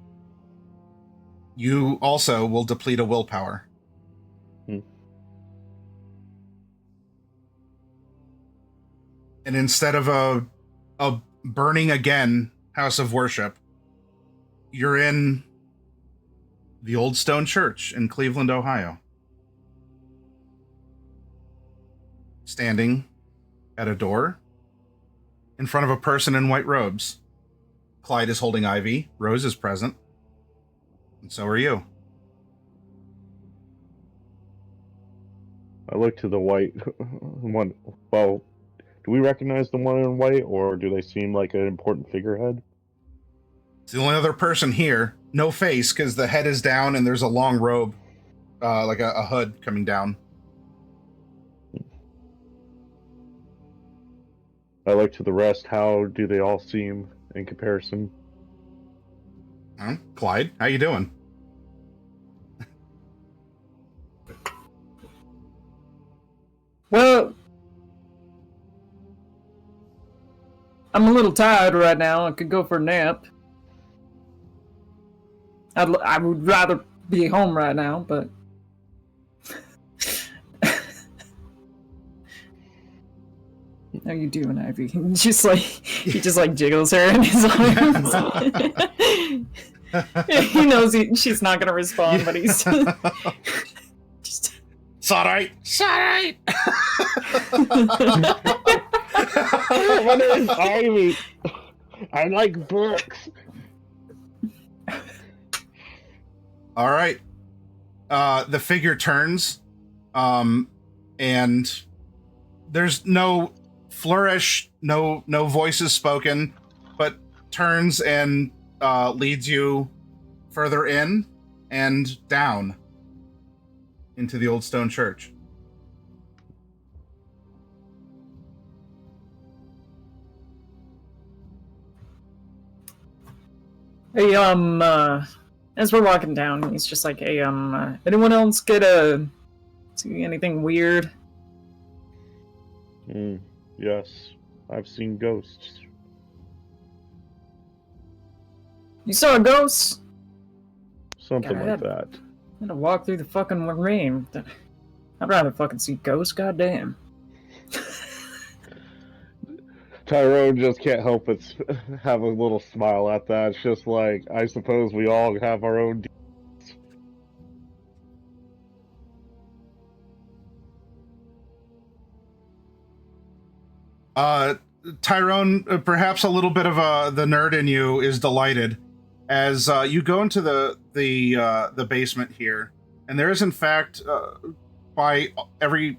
You also will deplete a willpower. And instead of a burning again house of worship, you're in the old stone church in Cleveland, Ohio. Standing at a door in front of a person in white robes. Clyde is holding Ivy. Rose is present. And so are you. I look to the white one. Well, do we recognize the one in white, or do they seem like an important figurehead? It's the only other person here. No face, because the head is down and there's a long robe, like a hood coming down. I look to the rest. How do they all seem in comparison? Clyde, how you doing? Well, I'm a little tired right now. I could go for a nap. I would rather be home right now, but how you doing, Ivy? He just jiggles her in his arms. He knows she's not gonna respond, but he's just. It's alright. It's alright. My name is Ivy. I like books. All right. The figure turns, and there's no flourish, no voices spoken, but turns and leads you further in and down into the old stone church. Hey, as we're walking down, he's just like, hey, anyone else see anything weird? Yes, I've seen ghosts. You saw a ghost? Something God, like that. I had to walk through the fucking rain. I'd rather fucking see ghosts, goddamn. Tyrone just can't help but have a little smile at that. It's just like, I suppose we all have our own Tyrone, perhaps a little bit of the nerd in you is delighted as you go into the basement here, and there is in fact, by every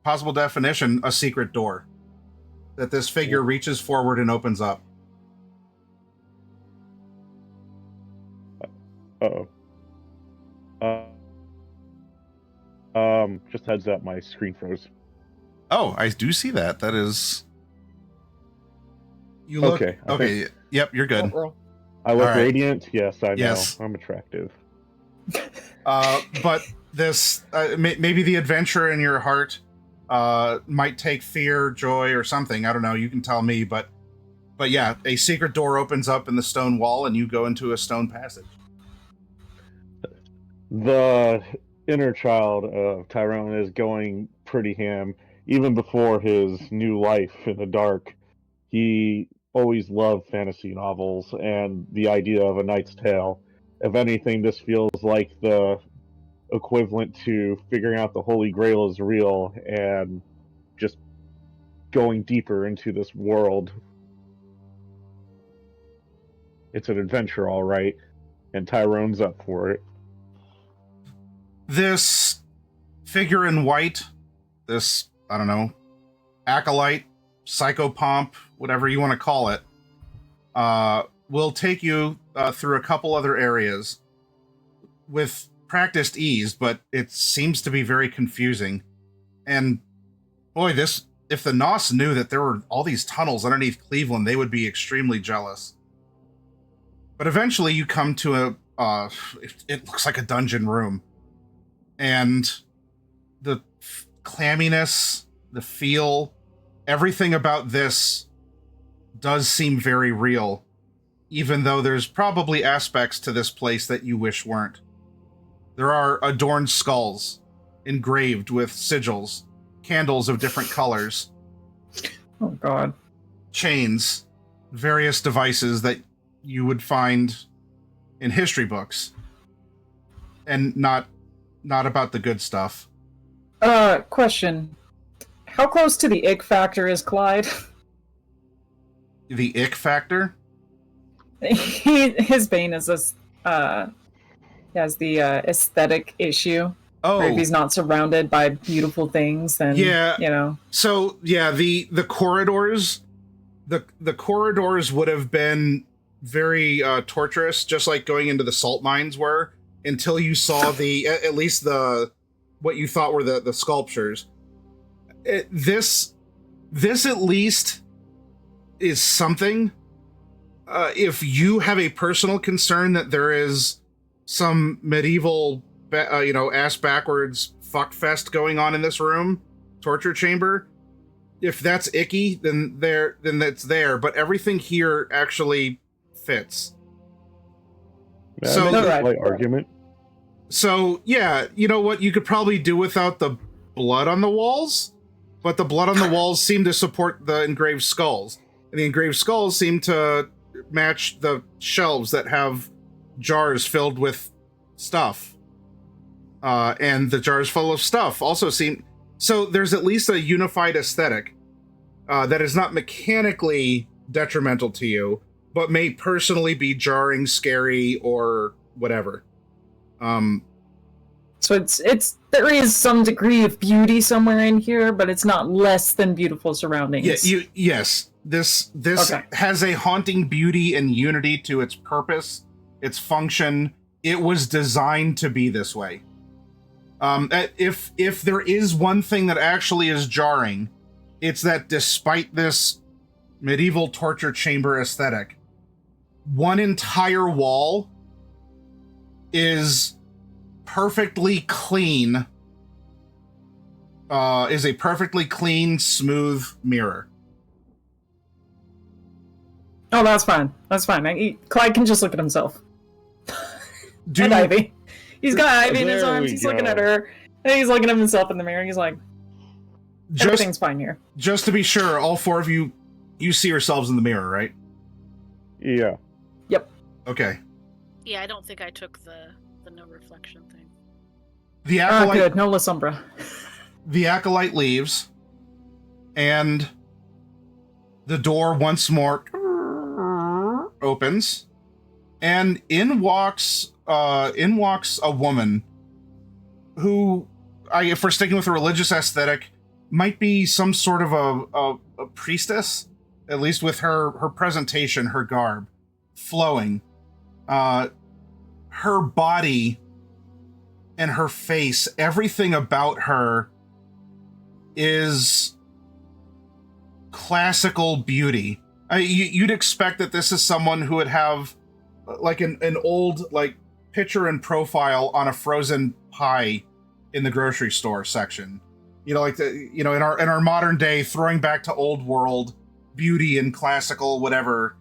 possible definition, a secret door that this figure reaches forward and opens up. Uh-oh. Just heads up, my screen froze. Oh, I do see that. That is... You look... Okay, yep, you're good. I look right. radiant? Yes, I know. Yes. I'm attractive. But this... maybe the adventure in your heart might take fear, joy, or something. I don't know. You can tell me, but yeah, a secret door opens up in the stone wall, and you go into a stone passage. The inner child of Tyrone is going pretty ham. Even before his new life in the dark, he always loved fantasy novels and the idea of A Knight's Tale. If anything, this feels like the equivalent to figuring out the Holy Grail is real and just going deeper into this world. It's an adventure, all right, and Tyrone's up for it. This figure in white, this, I don't know, acolyte, psychopomp, whatever you want to call it, will take you through a couple other areas with practiced ease, but it seems to be very confusing. And boy, if the Nos knew that there were all these tunnels underneath Cleveland, they would be extremely jealous. But eventually you come to it looks like a dungeon room. And the clamminess, the feel, everything about this does seem very real, even though there's probably aspects to this place that you wish weren't. There are adorned skulls, engraved with sigils, candles of different colors. Oh, God. Chains, various devices that you would find in history books. And not about the good stuff. Question. How close to the ick factor is Clyde? The ick factor? His bane is this, he has the aesthetic issue. Oh. Where if he's not surrounded by beautiful things, then, yeah. You know. So, yeah, the corridors, the corridors would have been very torturous, just like going into the salt mines were, until you saw at least what you thought were the sculptures. This at least is something. If you have a personal concern that there is some medieval, ass backwards fuckfest going on in this room, torture chamber, if that's icky, then that's there. But everything here actually fits. So, That makes a Alright. slight argument. So, yeah, you know what? You could probably do without the blood on the walls, but the blood on the walls seem to support the engraved skulls. And the engraved skulls seem to match the shelves that have jars filled with stuff. And the jars full of stuff also seem... So there's at least a unified aesthetic that is not mechanically detrimental to you, but may personally be jarring, scary, or whatever. So it's there is some degree of beauty somewhere in here, but it's not less than beautiful surroundings. Yeah, yes. This Okay. has a haunting beauty and unity to its purpose, its function. It was designed to be this way. If there is one thing that actually is jarring, it's that despite this medieval torture chamber aesthetic, one entire wall is perfectly clean, is a perfectly clean, smooth mirror. Oh, that's fine. That's fine. Clyde can just look at himself. And Ivy. He's got Ivy in his There arms. we He's looking go. at her. And he's looking at himself in the mirror. He's like, everything's just, fine here. just to be sure, all four of you see yourselves in the mirror, right? Yeah. Okay. Yeah, I don't think I took the no reflection thing. The Oh, acolyte, good. No La Sombra. the acolyte leaves, and the door once more opens, and in walks a woman who, if we're sticking with a religious aesthetic, might be some sort of a priestess, at least with her presentation, her garb, flowing. Her body and her face, everything about her is classical beauty. You'd expect that this is someone who would have like an old like picture and profile on a frozen pie in the grocery store section. You know, like in our modern day, throwing back to old world beauty and classical whatever.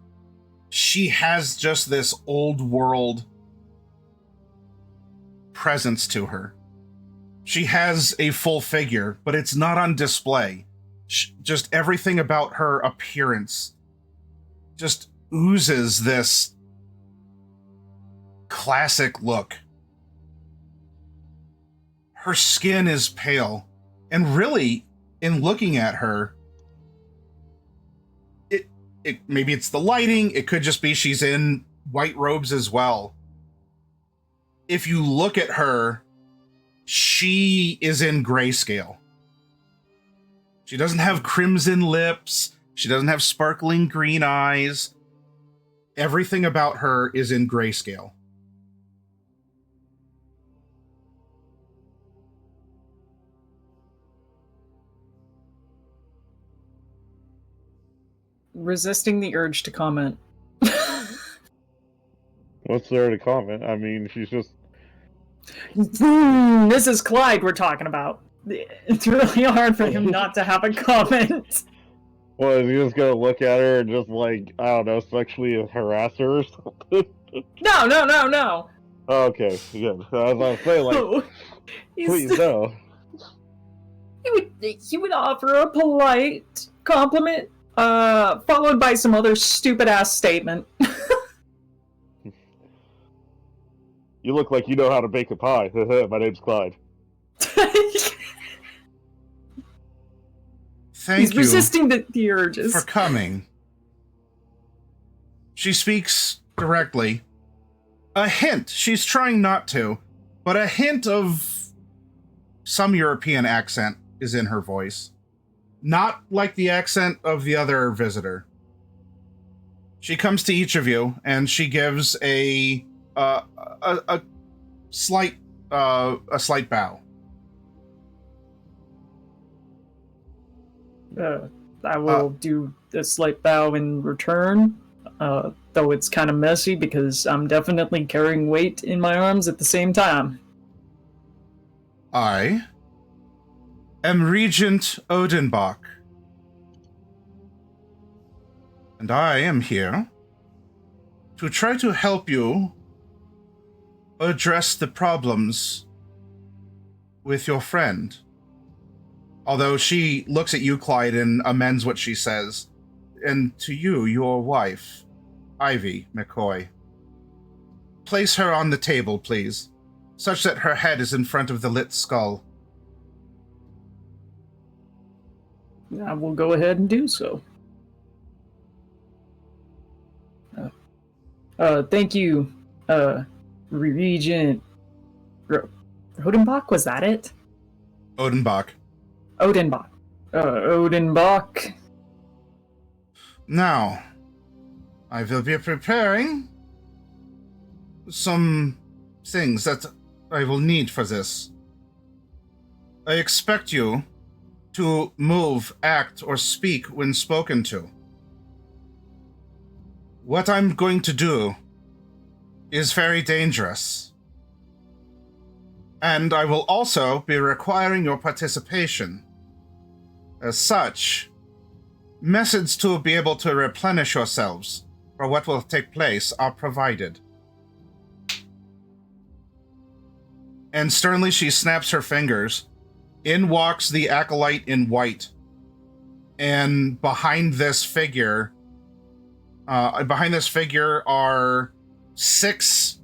She has just this old world presence to her. She has a full figure, but it's not on display. Just everything about her appearance just oozes this classic look. Her skin is pale, and really, in looking at her, it maybe it's the lighting, it could just be she's in white robes as well. If you look at her, she is in grayscale. She doesn't have crimson lips, she doesn't have sparkling green eyes. Everything about her is in grayscale. Resisting the urge to comment. What's there to comment? I mean, she's just... This is Clyde we're talking about. It's really hard for him not to have a comment. Well, is he just gonna look at her and just like, I don't know, sexually harass her or something? No. Okay, good. I was about to say, like, please no. He would offer a polite compliment, followed by some other stupid ass statement. You look like you know how to bake a pie. My name's Clyde. Thank He's you resisting the urges. for coming. She speaks directly. A hint, she's trying not to, but a hint of some European accent is in her voice. Not like the accent of the other visitor. She comes to each of you, and she gives a slight bow. I will do a slight bow in return, though it's kind of messy because I'm definitely carrying weight in my arms at the same time. I am Regent Odenbach, and I am here to try to help you address the problems with your friend. Although she looks at you, Clyde, and amends what she says. And to you, your wife, Ivy McCoy. Place her on the table, please, such that her head is in front of the lit skull. I will go ahead and do so. Thank you, Regent Rodenbach, was that it? Odenbach. Odenbach. Now, I will be preparing some things that I will need for this. I expect you to move, act, or speak when spoken to. What I'm going to do is very dangerous. And I will also be requiring your participation. As such, methods to be able to replenish yourselves for what will take place are provided. And sternly she snaps her fingers. In walks the acolyte in white. And behind this figure are 6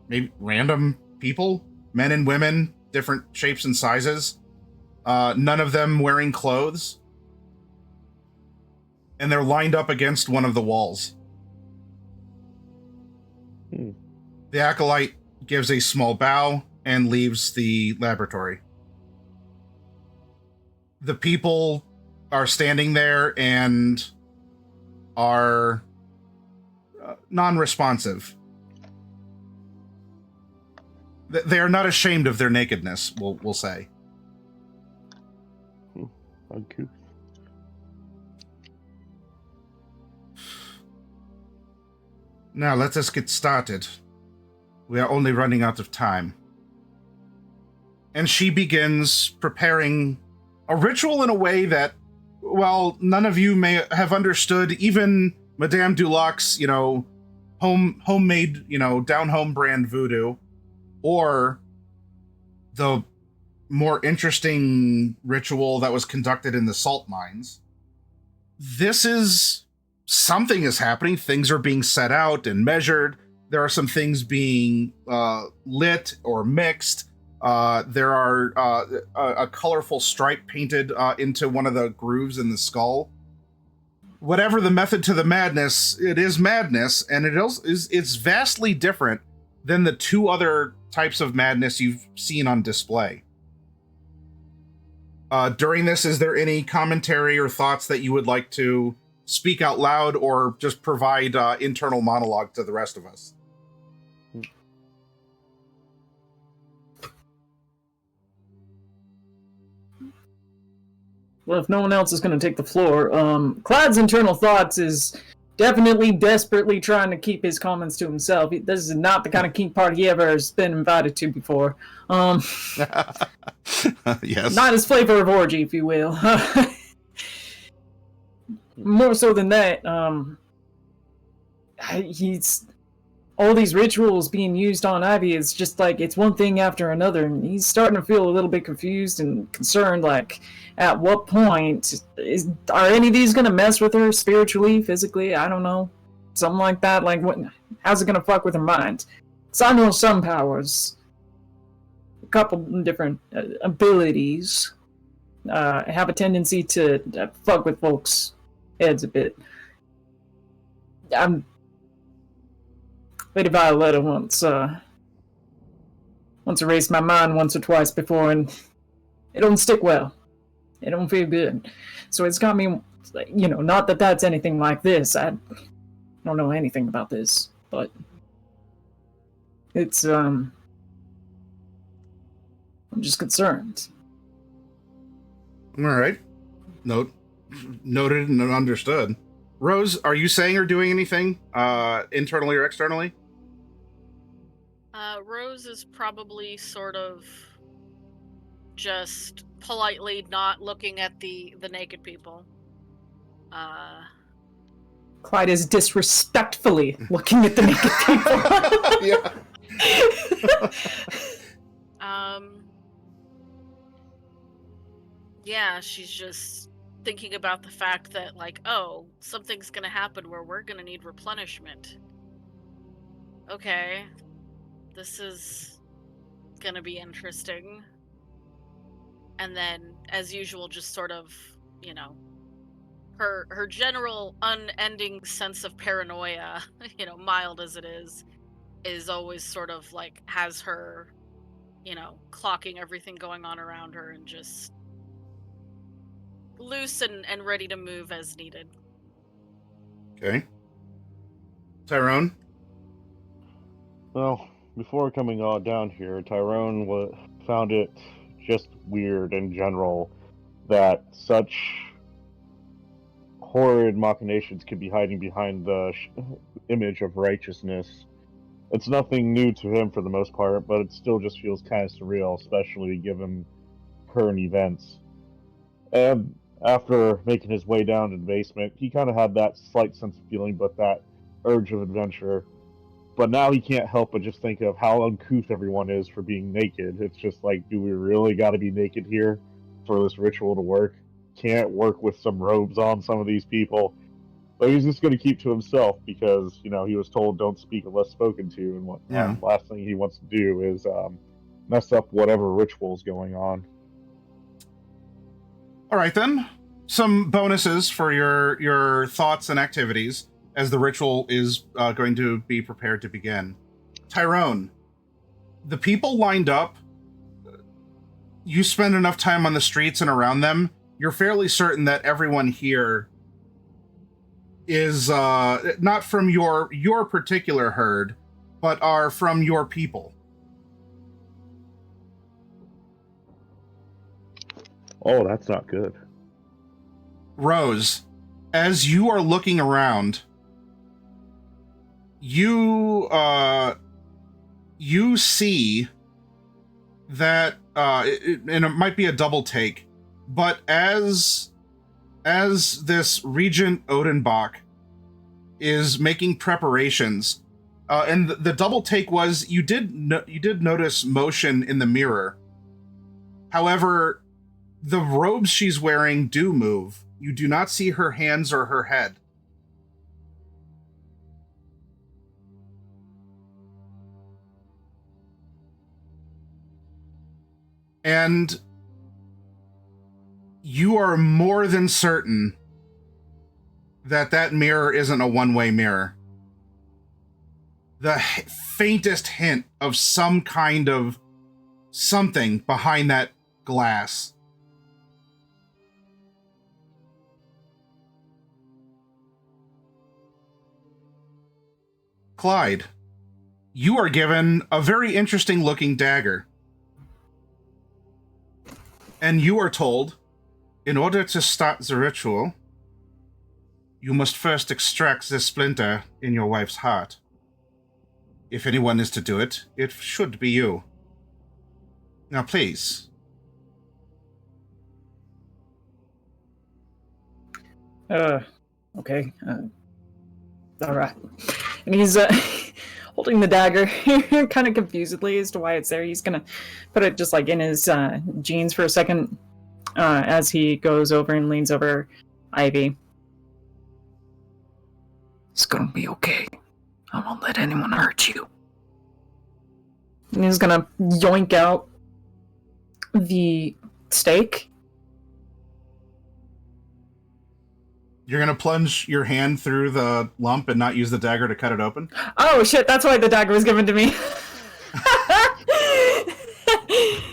maybe random people, men and women, different shapes and sizes. None of them wearing clothes. And they're lined up against one of the walls. The acolyte gives a small bow and leaves the laboratory. The people are standing there and are non-responsive. They are not ashamed of their nakedness, we'll say. Uncouth. Now let us get started. We are only running out of time. And she begins preparing a ritual in a way that, while none of you may have understood, even Madame Duloc's, homemade, down-home brand voodoo, or the more interesting ritual that was conducted in the salt mines, something is happening. Things are being set out and measured. There are some things being lit or mixed. There are a colorful stripe painted into one of the grooves in the skull. Whatever the method to the madness, it is madness, and it's vastly different than the 2 other types of madness you've seen on display. During this, is there any commentary or thoughts that you would like to speak out loud or just provide internal monologue to the rest of us? Well, if no one else is going to take the floor, Clyde's internal thoughts is definitely desperately trying to keep his comments to himself. This is not the kind of kink party he ever has been invited to before. Yes. Not his flavor of orgy, if you will. More so than that, he's all these rituals being used on Ivy is just like it's one thing after another, and he's starting to feel a little bit confused and concerned. Like, at what point are any of these gonna mess with her spiritually, physically? I don't know, something like that. Like, how's it gonna fuck with her mind? So I know some powers, a couple different abilities, have a tendency to fuck with folks' heads a bit. Lady Violetta once erased my mind once or twice before, and it don't stick well. It don't feel good. So it's got me, not that that's anything like this. I don't know anything about this, but it's, I'm just concerned. All right. Noted and understood. Rose, are you saying or doing anything internally or externally? Rose is probably sort of just politely not looking at the naked people. Clyde is disrespectfully looking at the naked people. Yeah. Yeah, she's just thinking about the fact that, like, oh, something's gonna happen where we're gonna need replenishment. Okay, this is gonna be interesting. And then, as usual, just sort of, you know, her general unending sense of paranoia, you know, mild as it is always sort of like has her, you know, clocking everything going on around her and just loose and ready to move as needed. Okay. Tyrone? Well, before coming on down here, Tyrone found it just weird in general that such horrid machinations could be hiding behind the image of righteousness. It's nothing new to him for the most part, but it still just feels kind of surreal, especially given current events. And after making his way down to the basement, he kind of had that slight sense of feeling, but that urge of adventure. But now he can't help but just think of how uncouth everyone is for being naked. It's just like, do we really got to be naked here for this ritual to work? Can't work with some robes on some of these people. But he's just going to keep to himself because, you know, he was told don't speak unless spoken to, and what last thing he wants to do is mess up whatever ritual's going on. All right, then. Some bonuses for your thoughts and activities as the ritual is going to be prepared to begin. Tyrone, the people lined up, you spend enough time on the streets and around them, you're fairly certain that everyone here is not from your particular herd, but are from your people. Oh, that's not good. Rose, as you are looking around, you see that and it might be a double take, but as this Regent Odenbach is making preparations, and the double take was you did notice motion in the mirror. However, the robes she's wearing do move. You do not see her hands or her head. And you are more than certain that mirror isn't a one-way mirror. The faintest hint of some kind of something behind that glass. Clyde, you are given a very interesting looking dagger. And you are told, in order to start the ritual, you must first extract the splinter in your wife's heart. If anyone is to do it, it should be you. Now, please. Okay. All right. And he's holding the dagger kind of confusedly as to why it's there. He's going to put it just like in his jeans for a second as he goes over and leans over Ivy. It's going to be okay. I won't let anyone hurt you. And he's going to yoink out the stake. You're going to plunge your hand through the lump and not use the dagger to cut it open? Oh, shit, that's why the dagger was given to me.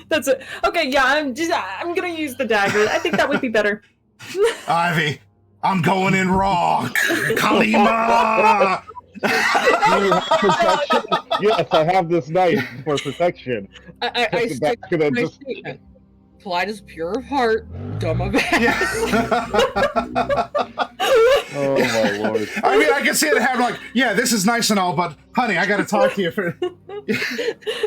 That's it. Okay, yeah, I'm going to use the dagger. I think that would be better. Ivy, I'm going in raw. Kalima! Yes, I have this knife for protection. I stick to my statement. Clyde is pure of heart, dumb of ass. Oh my lord! I mean, I can see it happen. Like, yeah, this is nice and all, but honey, I got to talk to you.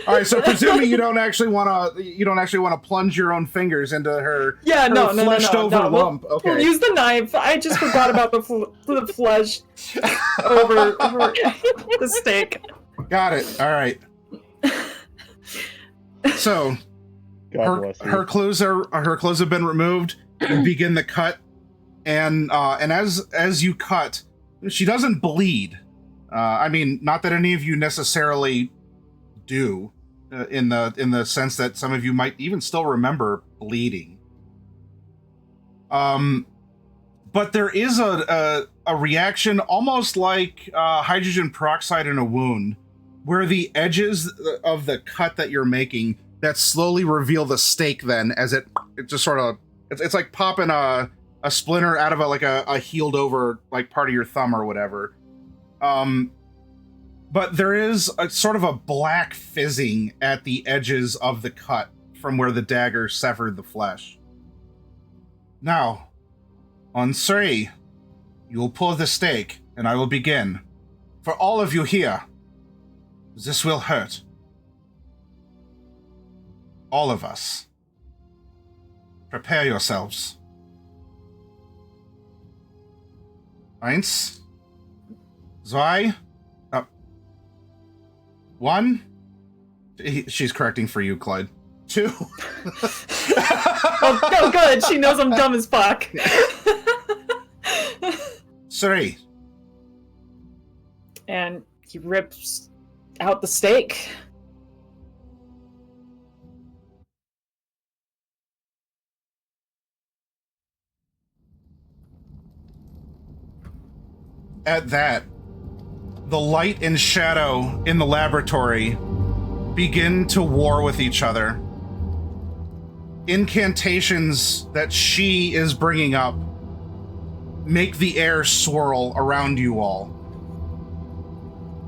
All right, so presuming you don't actually want to plunge your own fingers into her. Yeah, no, fleshed over lump. Okay, we'll use the knife. I just forgot about the flesh over the steak. Got it. All right. So God bless you. her clothes have been removed. You begin the cut, and as you cut, she doesn't bleed. I mean, not that any of you necessarily do, in the sense that some of you might even still remember bleeding. But there is a reaction almost like hydrogen peroxide in a wound, where the edges of the cut that you're making that slowly reveal the stake. Then, as it just sort of, it's like popping a splinter out of a healed over like part of your thumb or whatever. But there is a sort of a black fizzing at the edges of the cut from where the dagger severed the flesh. Now, on 3, you will pull the stake, and I will begin. For all of you here, this will hurt. All of us. Prepare yourselves. 1, 2, 1. She's correcting for you, Clyde. 2. Oh, good. She knows I'm dumb as fuck. 3. And he rips out the stake. At that, the light and shadow in the laboratory begin to war with each other. Incantations that she is bringing up make the air swirl around you all.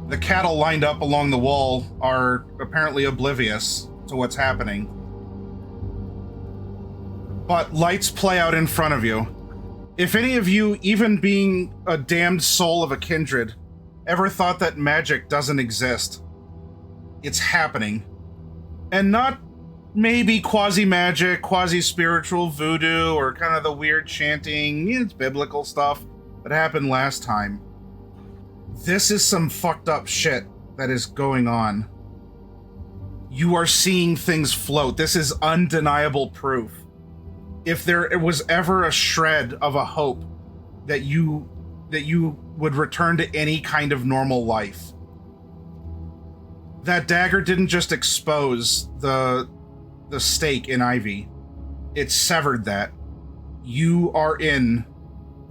The cattle lined up along the wall are apparently oblivious to what's happening. But lights play out in front of you. If any of you, even being a damned soul of a kindred, ever thought that magic doesn't exist, it's happening. And not maybe quasi-magic, quasi-spiritual voodoo, or kind of the weird chanting, it's biblical stuff that happened last time. This is some fucked up shit that is going on. You are seeing things float. This is undeniable proof. If there was ever a shred of a hope that you would return to any kind of normal life, that dagger didn't just expose the stake in Ivy. It severed that. You are in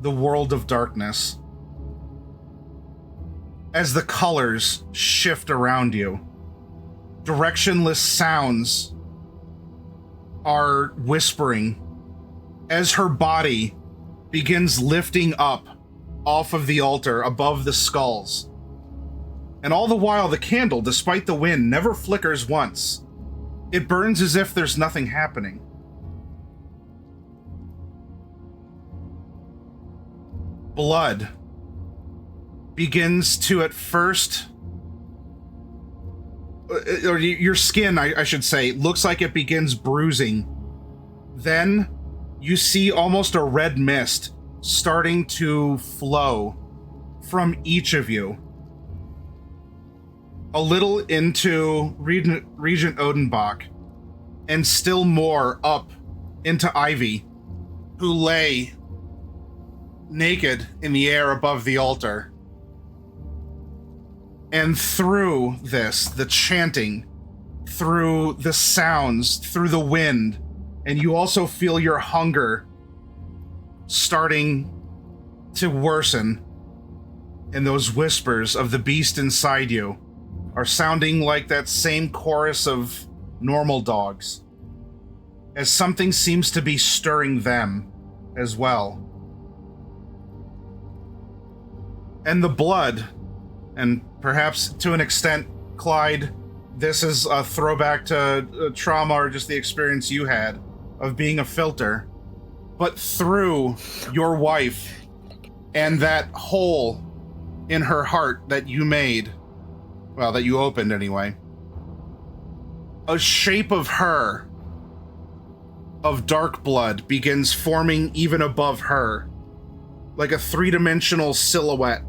the world of darkness. As the colors shift around you, directionless sounds are whispering as her body begins lifting up off of the altar above the skulls. And all the while, the candle, despite the wind, never flickers once. It burns as if there's nothing happening. Blood begins to, at first, or your skin, I should say, looks like it begins bruising. Then you see almost a red mist starting to flow from each of you. A little into Regent Odenbach, and still more up into Ivy, who lay naked in the air above the altar. And through this, the chanting, through the sounds, through the wind, and you also feel your hunger starting to worsen, and those whispers of the beast inside you are sounding like that same chorus of normal dogs, as something seems to be stirring them as well. And the blood, and perhaps to an extent, Clyde, this is a throwback to trauma or just the experience you had of being a filter, but through your wife and that hole in her heart that you made, well, that you opened anyway, a shape of her, of dark blood, begins forming even above her, like a three-dimensional silhouette.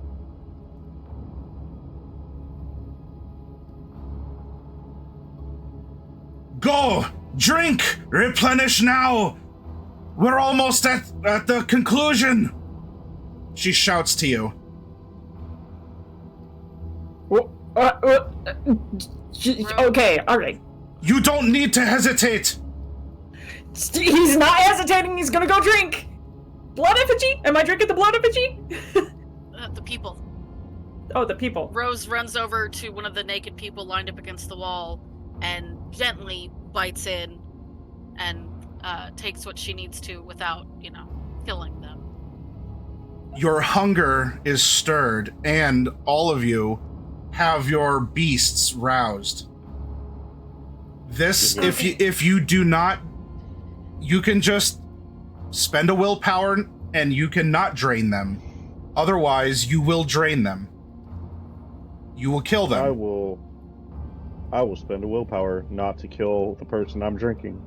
Go! Drink! Replenish now! We're almost at the conclusion! She shouts to you. Okay, alright. You don't need to hesitate! He's not hesitating, he's gonna go drink! Blood effigy? Am I drinking the blood effigy? The people. Oh, the people. Rose runs over to one of the naked people lined up against the wall and gently bites in and takes what she needs to without, killing them. Your hunger is stirred, and all of you have your beasts roused. This, if you do not, you can just spend a willpower and you cannot drain them. Otherwise, you will drain them. You will kill them. I will spend a willpower not to kill the person I'm drinking.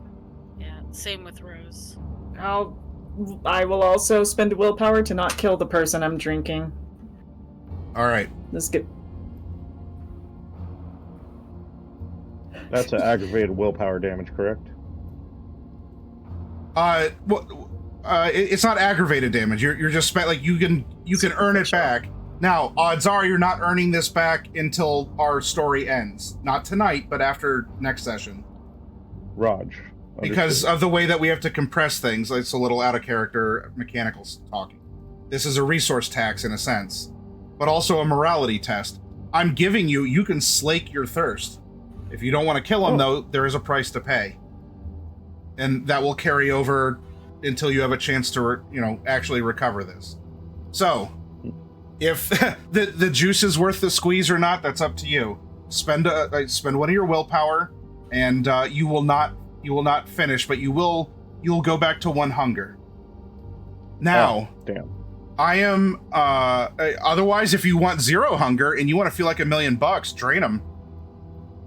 Yeah, same with Rose. I will also spend a willpower to not kill the person I'm drinking. All right. Let's get. That's an aggravated willpower damage, correct? It's not aggravated damage. You're just like you can earn it back. Now, odds are you're not earning this back until our story ends. Not tonight, but after next session. Raj. Because of the way that we have to compress things, it's a little out of character mechanical talking. This is a resource tax in a sense, but also a morality test. I'm giving you can slake your thirst. If you don't want to kill him, though, there is a price to pay. And that will carry over until you have a chance to, actually recover this. So, if the juice is worth the squeeze or not, that's up to you. Spend one of your willpower, and you will not finish, but you'll go back to one hunger. Now, damn. I am. Otherwise, if you want 0 hunger and you want to feel like $1 million, drain them.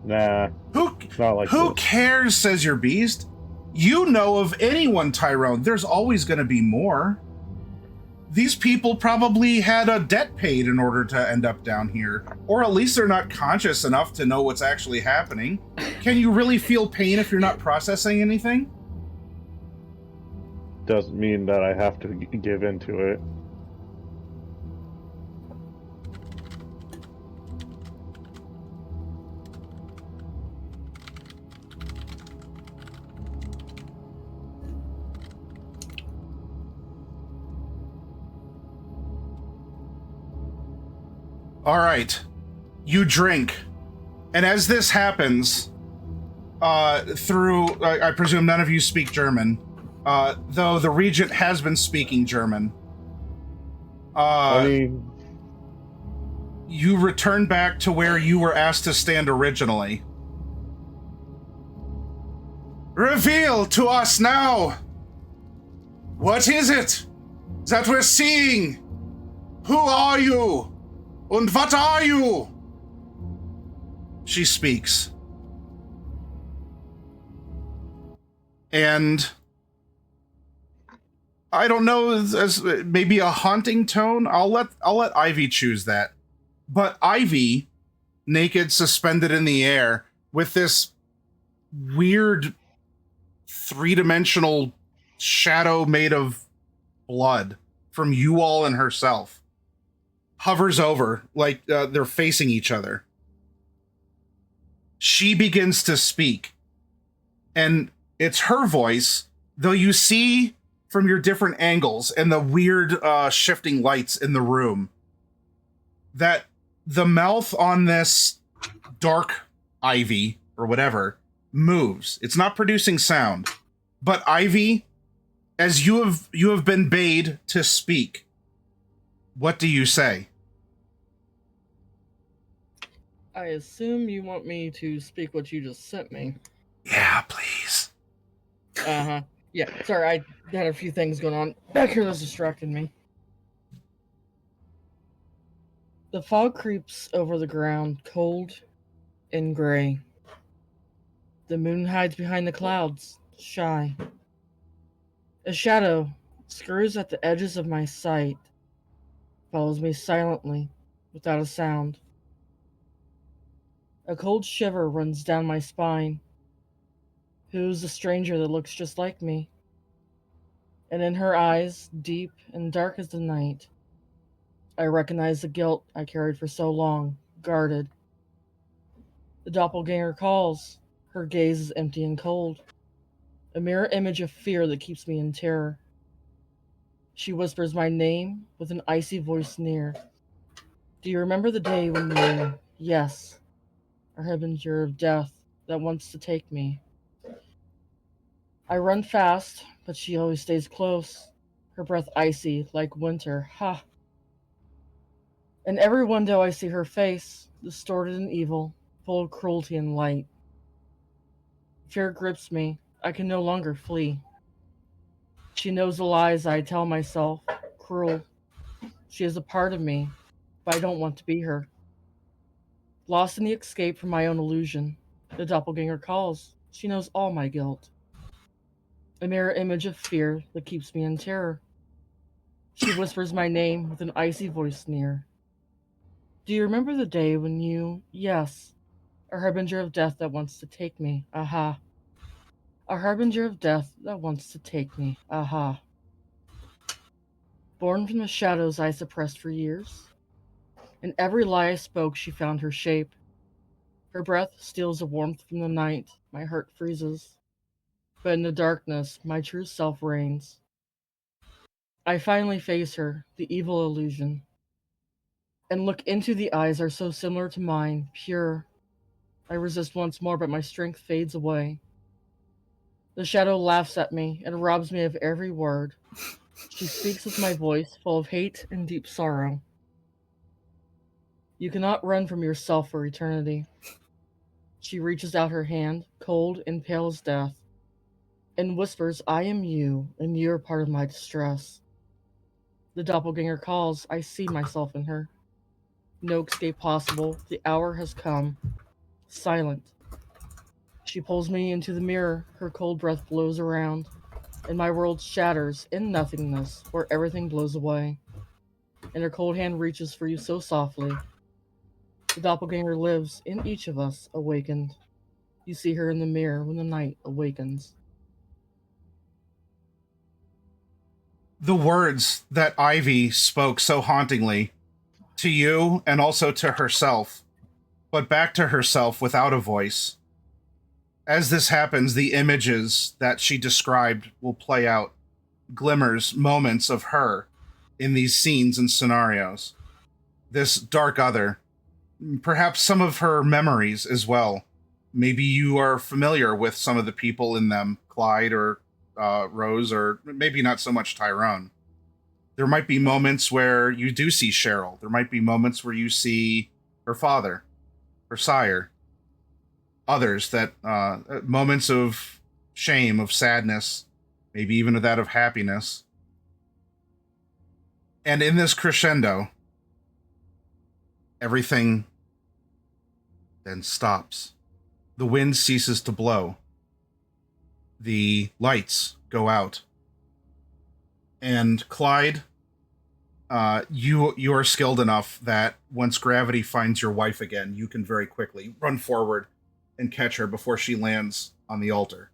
Nah. Who cares? Says your beast. You know of anyone, Tyrone? There's always going to be more. These people probably had a debt paid in order to end up down here, or at least they're not conscious enough to know what's actually happening. Can you really feel pain if you're not processing anything? Doesn't mean that I have to give into it. All right, you drink, and as this happens, through I presume none of you speak German, though the regent has been speaking German. You return back to where you were asked to stand originally. Reveal to us now. What is it that we're seeing? Who are you? And what are you? She speaks. And I don't know, as maybe a haunting tone. I'll let Ivy choose that. But Ivy, naked, suspended in the air, with this weird 3-dimensional shadow made of blood from you all and herself, hovers over like they're facing each other. She begins to speak, and it's her voice, though you see from your different angles and the weird shifting lights in the room that the mouth on this dark Ivy or whatever moves. It's not producing sound, but Ivy, as you have been bade to speak, what do you say? I assume you want me to speak what you just sent me. Yeah, please. Uh-huh. Yeah, sorry, I had a few things going on back here that's distracted me. The fog creeps over the ground, cold and gray. The moon hides behind the clouds, shy. A shadow scurries at the edges of my sight, follows me silently, without a sound. A cold shiver runs down my spine. Who's the stranger that looks just like me? And in her eyes, deep and dark as the night, I recognize the guilt I carried for so long, guarded. The doppelganger calls. Her gaze is empty and cold, a mirror image of fear that keeps me in terror. She whispers my name with an icy voice near. Do you remember the day when you, yes, are harbinger of death that wants to take me? I run fast, but she always stays close, her breath icy like winter. Ha! In every window I see her face, distorted and evil, full of cruelty and light. Fear grips me. I can no longer flee. She knows the lies I tell myself, cruel. She is a part of me, but I don't want to be her. Lost in the escape from my own illusion, the doppelganger calls. She knows all my guilt. A mirror image of fear that keeps me in terror. She whispers my name with an icy voice near. Do you remember the day when you, yes, a harbinger of death that wants to take me? Aha. A harbinger of death that wants to take me. Aha. Born from the shadows I suppressed for years. In every lie I spoke, she found her shape. Her breath steals the warmth from the night. My heart freezes. But in the darkness, my true self reigns. I finally face her, the evil illusion, and look into the eyes are so similar to mine, pure. I resist once more, but my strength fades away. The shadow laughs at me and robs me of every word. She speaks with my voice, full of hate and deep sorrow. You cannot run from yourself for eternity. She reaches out her hand, cold and pale as death, and whispers, I am you, and you're part of my distress. The doppelganger calls. I see myself in her. No escape possible. The hour has come. Silent. She pulls me into the mirror. Her cold breath blows around, and my world shatters in nothingness, where everything blows away. And her cold hand reaches for you so softly. The doppelganger lives in each of us, awakened. You see her in the mirror when the night awakens. The words that Ivy spoke so hauntingly to you and also to herself, but back to herself without a voice. As this happens, the images that she described will play out, glimmers, moments of her in these scenes and scenarios. This dark other, perhaps some of her memories as well. Maybe you are familiar with some of the people in them, Clyde or Rose, or maybe not so much Tyrone. There might be moments where you do see Cheryl. There might be moments where you see her father, her sire. Others that moments of shame, of sadness, maybe even of that of happiness. And in this crescendo, everything then stops. The wind ceases to blow. The lights go out. And Clyde, you are skilled enough that once gravity finds your wife again, you can very quickly run forward and catch her before she lands on the altar.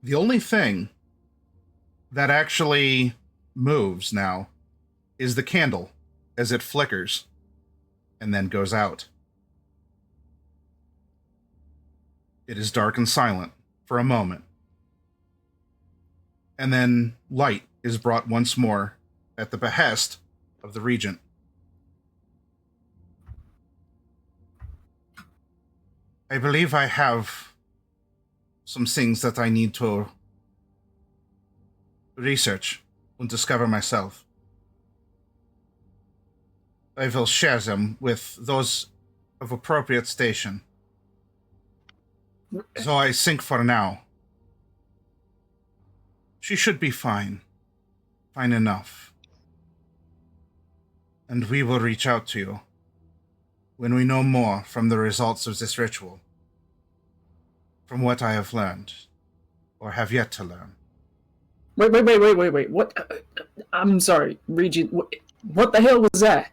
The only thing that actually moves now is the candle as it flickers and then goes out. It is dark and silent for a moment. And then light is brought once more at the behest of the regent. I believe I have some things that I need to research and discover myself. I will share them with those of appropriate station. So I think for now, she should be fine. Fine enough. And we will reach out to you when we know more from the results of this ritual. From what I have learned, or have yet to learn. Wait. What? I'm sorry, Regent. What the hell was that?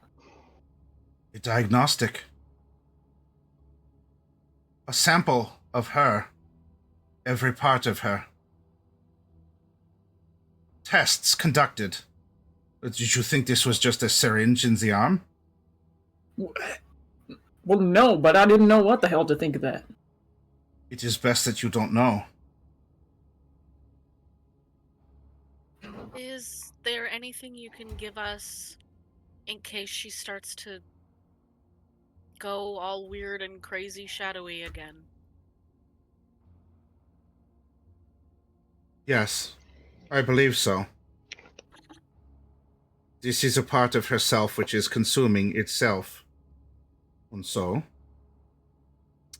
A diagnostic. A sample of her. Every part of her. Tests conducted. Did you think this was just a syringe in the arm? Well, no, but I didn't know what the hell to think of that. It is best that you don't know. Is there anything you can give us in case she starts to go all weird and crazy shadowy again? Yes, I believe so. This is a part of herself which is consuming itself. And so,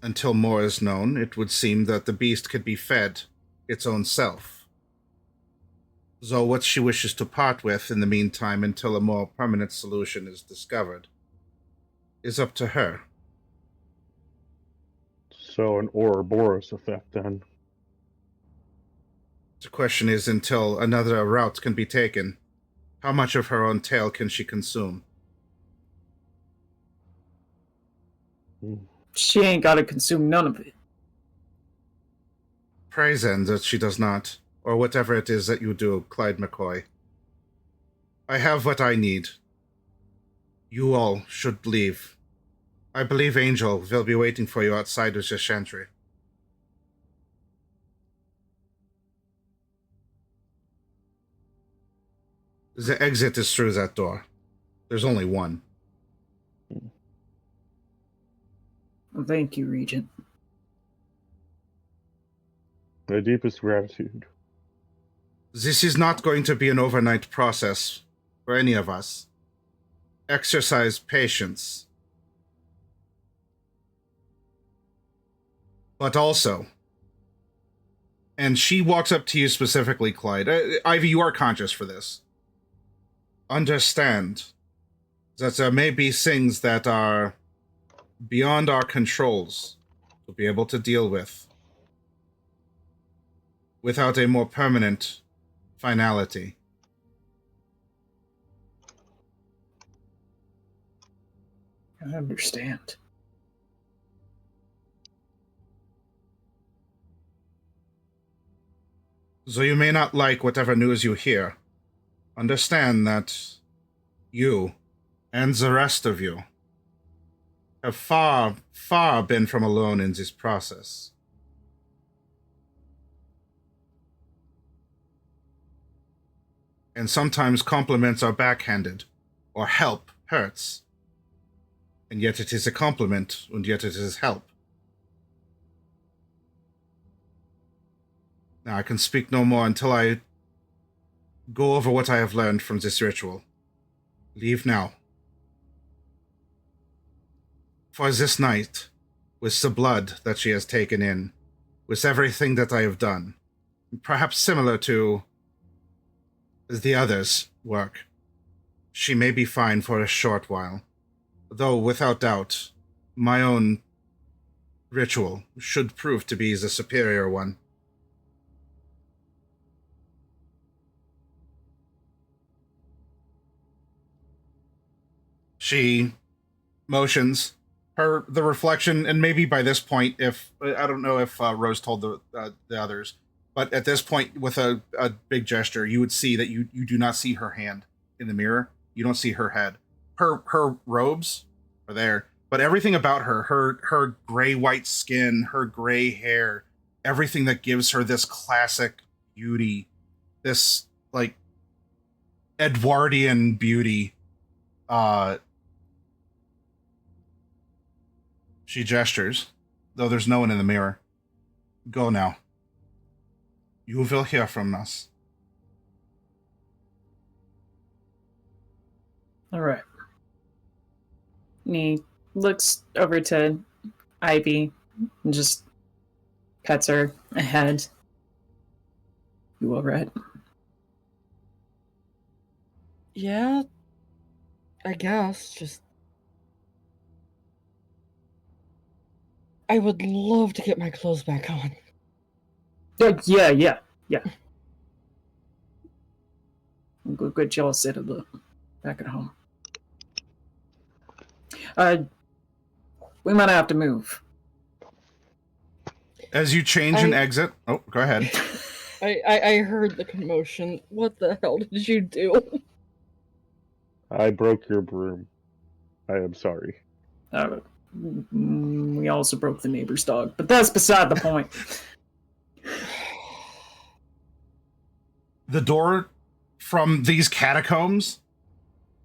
until more is known, it would seem that the beast could be fed its own self. Though what she wishes to part with in the meantime until a more permanent solution is discovered is up to her. So an Ouroboros effect, then. The question is, until another route can be taken, how much of her own tail can she consume? She ain't gotta consume none of it. Pray then that she does not, or whatever it is that you do, Clyde McCoy. I have what I need. You all should leave. I believe Angel will be waiting for you outside of the Chantry. The exit is through that door. There's only one. Thank you, Regent. My deepest gratitude. This is not going to be an overnight process for any of us. Exercise patience. But also, and she walks up to you specifically, Clyde. Ivy, you are conscious for this. Understand that there may be things that are beyond our controls to be able to deal with without a more permanent finality. I understand. So you may not like whatever news you hear. Understand that you and the rest of you have far, far been from alone in this process. And sometimes compliments are backhanded, or help hurts. And yet it is a compliment, and yet it is help. Now I can speak no more until I go over what I have learned from this ritual. Leave now. For this night, with the blood that she has taken in, with everything that I have done, perhaps similar to the others' work, she may be fine for a short while. Though, without doubt, my own ritual should prove to be the superior one. She motions the reflection, and maybe by this point, if I don't know if Rose told the others, but at this point, with a big gesture, you would see that you do not see her hand in the mirror. You don't see her head. Her robes are there, but everything about her gray white skin, her gray hair, everything that gives her this classic beauty, this like Edwardian beauty. She gestures, though there's no one in the mirror. Go now. You will hear from us. All right. And he looks over to Ivy and just pets her ahead. You all right? Yeah, I guess. Just. I would love to get my clothes back on. Yeah. I'm good jealous of the back at home. We might have to move. As you change and exit... Oh, go ahead. I heard the commotion. What the hell did you do? I broke your broom. I am sorry. We also broke the neighbor's dog, but that's beside the point. The door from these catacombs,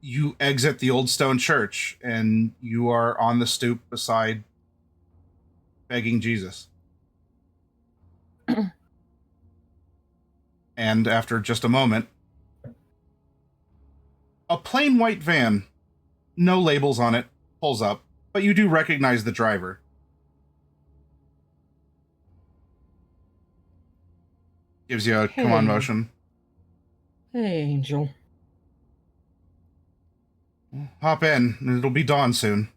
you exit the old stone church, and you are on the stoop beside begging Jesus. And after just a moment, a plain white van, no labels on it, pulls up, but you do recognize the driver. Gives you a come on motion. Hey, Angel. Hop in, and it'll be dawn soon.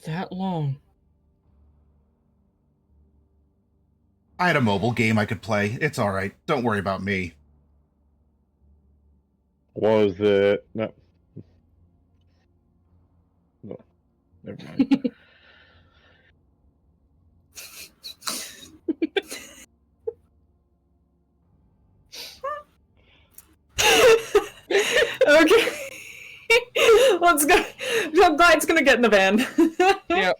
That long? I had a mobile game I could play. It's alright. Don't worry about me. Was it... No. No. Never mind. Okay. Let's go. I'm glad it's gonna get in the van. Yep.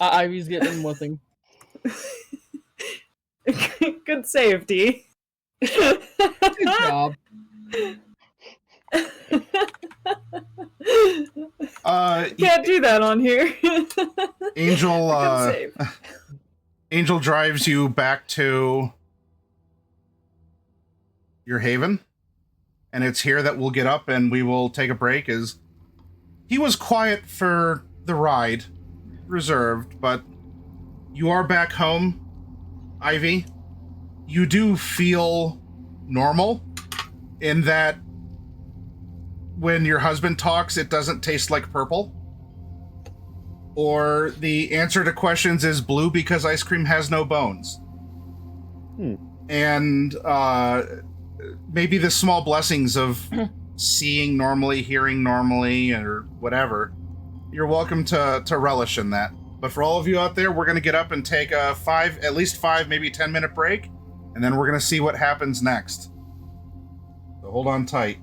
Ivy's getting nothing. Good safety. Good job. Can't do that on here. Angel drives you back to your haven, and it's here that we'll get up and we will take a break. As he was quiet for the ride, reserved, but you are back home, Ivy. You do feel normal in that when your husband talks, it doesn't taste like purple. Or the answer to questions is blue because ice cream has no bones. And maybe the small blessings of seeing normally, hearing normally, or whatever, you're welcome to relish in that. But for all of you out there, we're going to get up and take a at least 5, maybe 10-minute break, and then we're going to see what happens next. So hold on tight.